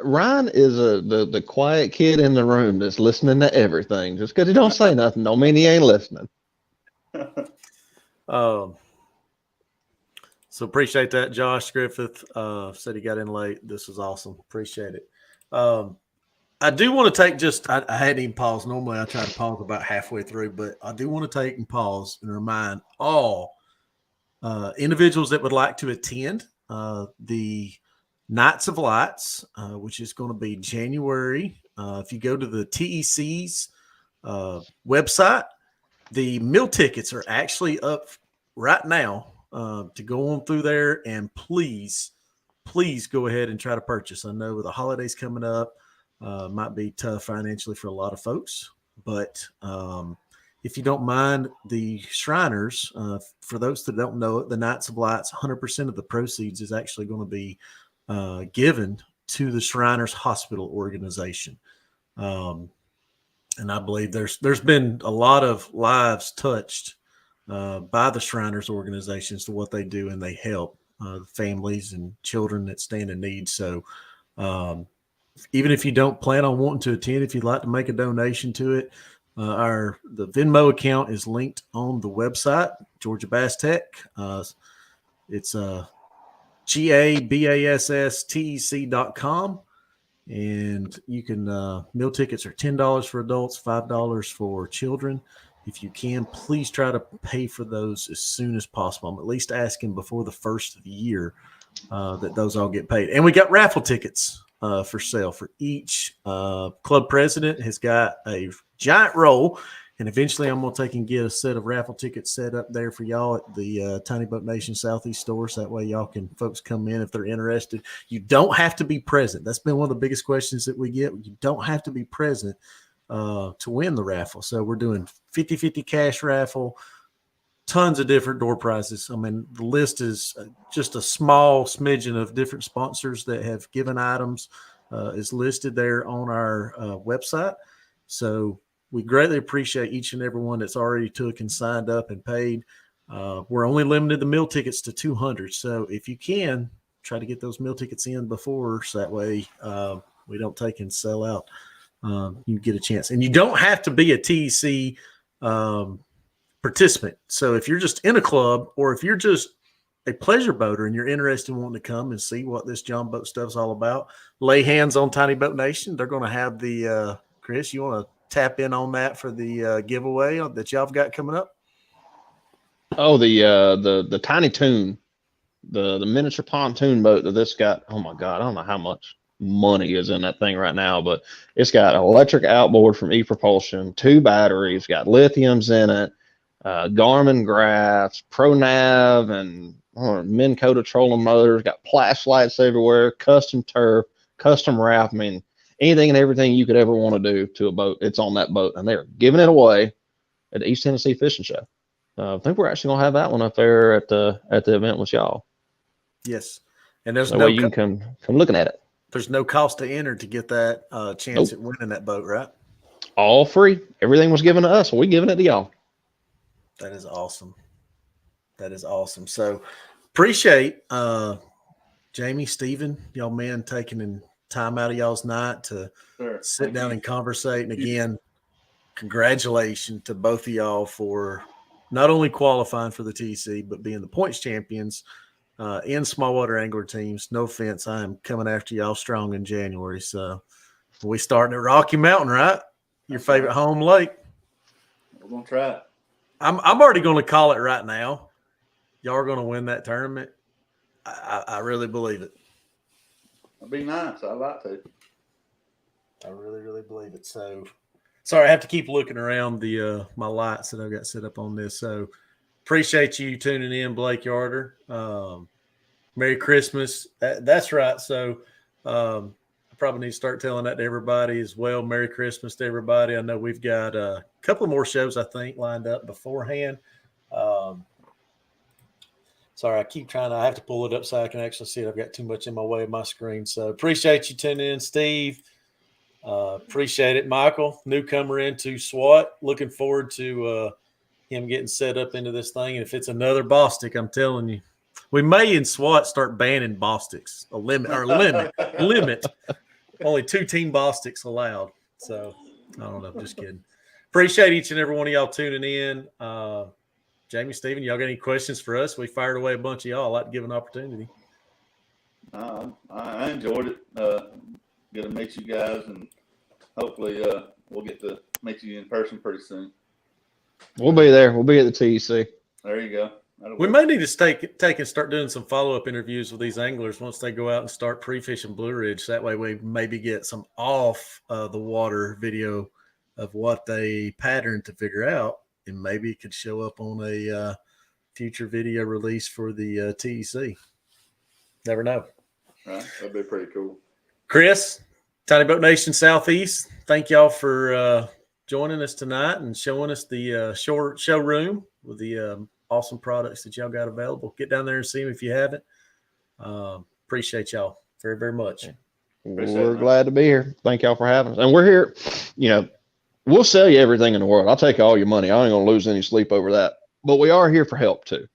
[SPEAKER 5] Ryan is the quiet kid in the room that's listening to everything. Just because he don't say nothing don't mean he ain't listening.
[SPEAKER 1] So appreciate that. Josh Griffith said he got in late. This was awesome. Appreciate it. I do want to take I hadn't even paused. Normally I try to pause about halfway through, but I do want to take and pause and remind all individuals that would like to attend the Nights of Lights, which is going to be January. If you go to the TEC's website, the meal tickets are actually up right now to go on through there, and please go ahead and try to purchase. I know with the holidays coming up, might be tough financially for a lot of folks, but if you don't mind, the Shriners, for those that don't know it, the Nights of Lights, 100% of the proceeds is actually going to be given to the Shriners Hospital organization. And I believe there's been a lot of lives touched by the Shriners organizations to what they do, and they help families and children that stand in need. So even if you don't plan on wanting to attend, if you'd like to make a donation to it, the Venmo account is linked on the website, Georgia Bass-TEC. It's GABASSTEC.com. And you can, meal tickets are $10 for adults, $5 for children. If you can, please try to pay for those as soon as possible. I'm at least asking before the first of the year that those all get paid. And we got raffle tickets for sale for each club president has got a giant roll. And eventually I'm going to take and get a set of raffle tickets set up there for y'all at the Tiny Boat Nation Southeast store. So that way y'all can, folks come in if they're interested. You don't have to be present. That's been one of the biggest questions that we get. You don't have to be present to win the raffle. So we're doing 50-50 cash raffle, tons of different door prizes. I mean, the list is just a small smidgen of different sponsors that have given items is listed there on our website. So we greatly appreciate each and every one that's already took and signed up and paid. We're only limited the meal tickets to 200. So if you can, try to get those meal tickets in before, so that way we don't take and sell out you get a chance. And you don't have to be a TEC participant. So if you're just in a club, or if you're just a pleasure boater and you're interested in wanting to come and see what this John Boat stuff is all about, lay hands on Tiny Boat Nation. They're going to have the Chris, you want to tap in on that for the giveaway that y'all have got coming up?
[SPEAKER 5] Oh, the Tiny Toon, the miniature pontoon boat that this got. Oh my God, I don't know how much money is in that thing right now, but it's got an electric outboard from E-Propulsion, 2 batteries, got lithiums in it, Garmin graphs, ProNav, and Minn Kota trolling motors, got flashlights everywhere, custom turf, custom wrap. I mean, anything and everything you could ever want to do to a boat, it's on that boat, and they're giving it away at the East Tennessee Fishing Show. I think we're actually gonna have that one up there at the event with y'all.
[SPEAKER 1] Yes, and there's
[SPEAKER 5] that way you can come looking at it.
[SPEAKER 1] There's no cost to enter to get that chance at winning that boat, right?
[SPEAKER 5] All free. Everything was given to us. We're giving it to y'all.
[SPEAKER 1] That is awesome. That is awesome. So appreciate Jamie, Stephen, y'all men taking time out of y'all's night to sit down and conversate. And again, congratulations to both of y'all for not only qualifying for the TC, but being the points champions in small water angler teams. No offense, I am coming after y'all strong in January. So we starting at Rocky Mountain, right? Your favorite home lake.
[SPEAKER 3] We're gonna try it.
[SPEAKER 1] I'm already going to call it right now. Y'all are going to win that tournament. I really believe it.
[SPEAKER 3] That'd be nice. I'd like to.
[SPEAKER 1] I really, really believe it. So, sorry, I have to keep looking around the my lights that I've got set up on this. So, appreciate you tuning in, Blake Yarder. Merry Christmas. That's right. So, I probably need to start telling that to everybody as well. Merry Christmas to everybody. I know we've got a couple more shows, I think, lined up beforehand. Sorry, I have to pull it up so I can actually see it. I've got too much in my way of my screen. So appreciate you tuning in, Steve. Appreciate it, Michael. Newcomer into SWAT. Looking forward to him getting set up into this thing. And if it's another Bostick, I'm telling you, we may in SWAT start banning Bosticks. Limit. Only 2 team Bosticks allowed. So I don't know. Just kidding. Appreciate each and every one of y'all tuning in. Jamie, Stephen, y'all got any questions for us? We fired away a bunch of y'all. I'd like to give an opportunity.
[SPEAKER 3] I enjoyed it. Get to meet you guys, and hopefully we'll get to meet you in person pretty soon.
[SPEAKER 5] We'll be there. We'll be at the TEC.
[SPEAKER 3] There you go.
[SPEAKER 1] We may need to take and start doing some follow-up interviews with these anglers once they go out and start pre-fishing Blue Ridge. That way we maybe get some off the water video of what they pattern to figure out, and maybe it could show up on a future video release for the TEC. Never know.
[SPEAKER 4] Right. That'd be pretty cool.
[SPEAKER 1] Chris, Tiny Boat Nation Southeast, thank y'all for joining us tonight and showing us the showroom with the awesome products that y'all got available. Get down there and see them if you haven't. Appreciate y'all very, very much.
[SPEAKER 5] We're glad to be here. Thank y'all for having us. And we're here, we'll sell you everything in the world. I'll take all your money. I ain't going to lose any sleep over that. But we are here for help too.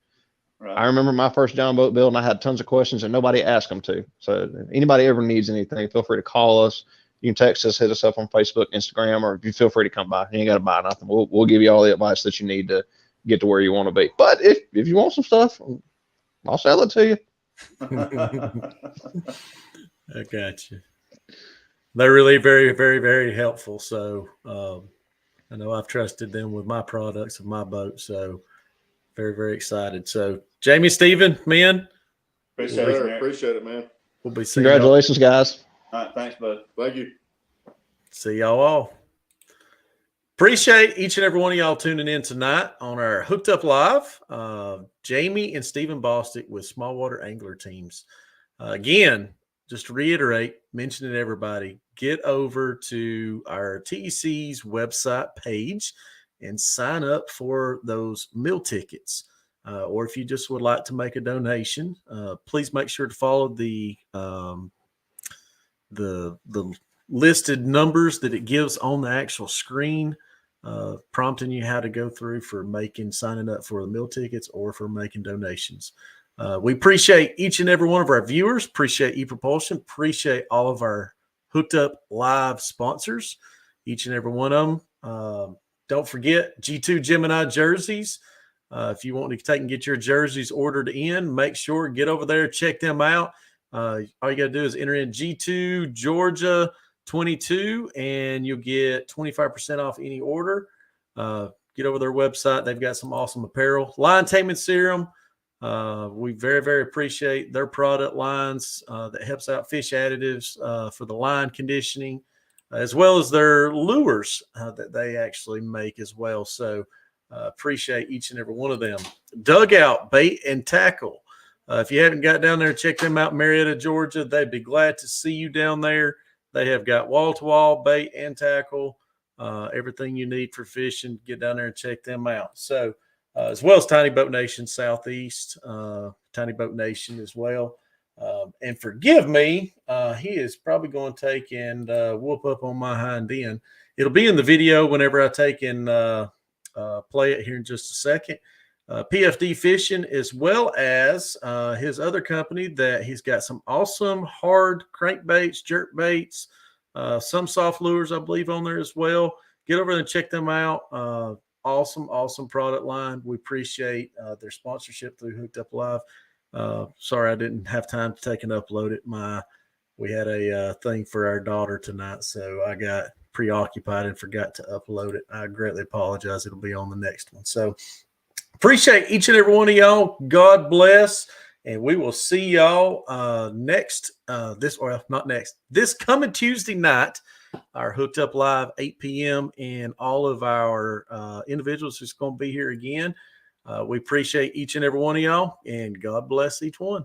[SPEAKER 5] Right. I remember my first John Boat build, and I had tons of questions and nobody asked them to. So if anybody ever needs anything, feel free to call us. You can text us, hit us up on Facebook, Instagram, or you feel free to come by. You ain't got to buy nothing. We'll give you all the advice that you need to get to where you want to be. But if you want some stuff, I'll sell it to you.
[SPEAKER 1] I got you. They're really very, very, very helpful. So I know I've trusted them with my products of my boat. So very, very excited. So Jamie, Stephen, men.
[SPEAKER 4] Appreciate it, man.
[SPEAKER 1] We'll be seeing
[SPEAKER 5] Congratulations, guys.
[SPEAKER 3] All right. Thanks, bud.
[SPEAKER 4] Thank you.
[SPEAKER 1] See y'all all. Appreciate each and every one of y'all tuning in tonight on our Hooked Up Live. Jamie and Stephen Bostick with Small Water Angler Teams. Again, just to reiterate, mentioning to everybody, get over to our TEC's website page and sign up for those meal tickets. Or if you just would like to make a donation, please make sure to follow the listed numbers that it gives on the actual screen, prompting you how to go through for signing up for the meal tickets or for making donations. We appreciate each and every one of our viewers, appreciate ePropulsion, appreciate all of our Hooked Up Live sponsors. each and every one of them. Don't forget G2 Gemini jerseys. If you want to take and get your jerseys ordered in, make sure get over there, check them out. All you got to do is enter in G2 Georgia 22, and you'll get 25% off any order. Get over their website. They've got some awesome apparel. Line Taming Serum. We very, very appreciate their product lines that helps out fish additives for the line conditioning, as well as their lures that they actually make as well. So appreciate each and every one of them. Dugout Bait and Tackle. If you haven't got down there, check them out in Marietta, Georgia. They'd be glad to see you down there. They have got wall-to-wall bait and tackle, everything you need for fishing. Get down there and check them out. So, as well as Tiny Boat Nation Southeast, Tiny Boat Nation as well. And forgive me, he is probably going to take and whoop up on my hind end. It'll be in the video whenever I take and play it here in just a second. PFD Fishing, as well as his other company that he's got some awesome hard crankbaits, jerk baits, some soft lures, I believe, on there as well. Get over there and check them out. Awesome product line. We appreciate their sponsorship through Hooked Up Live. Sorry I didn't have time to take and upload it. We had a thing for our daughter tonight, so I got preoccupied and forgot to upload it. I greatly apologize. It'll be on the next one. So appreciate each and every one of y'all. God bless. And we will see y'all this coming Tuesday night, our Hooked Up Live, 8 p.m. And all of our individuals who's going to be here again. We appreciate each and every one of y'all, and God bless each one.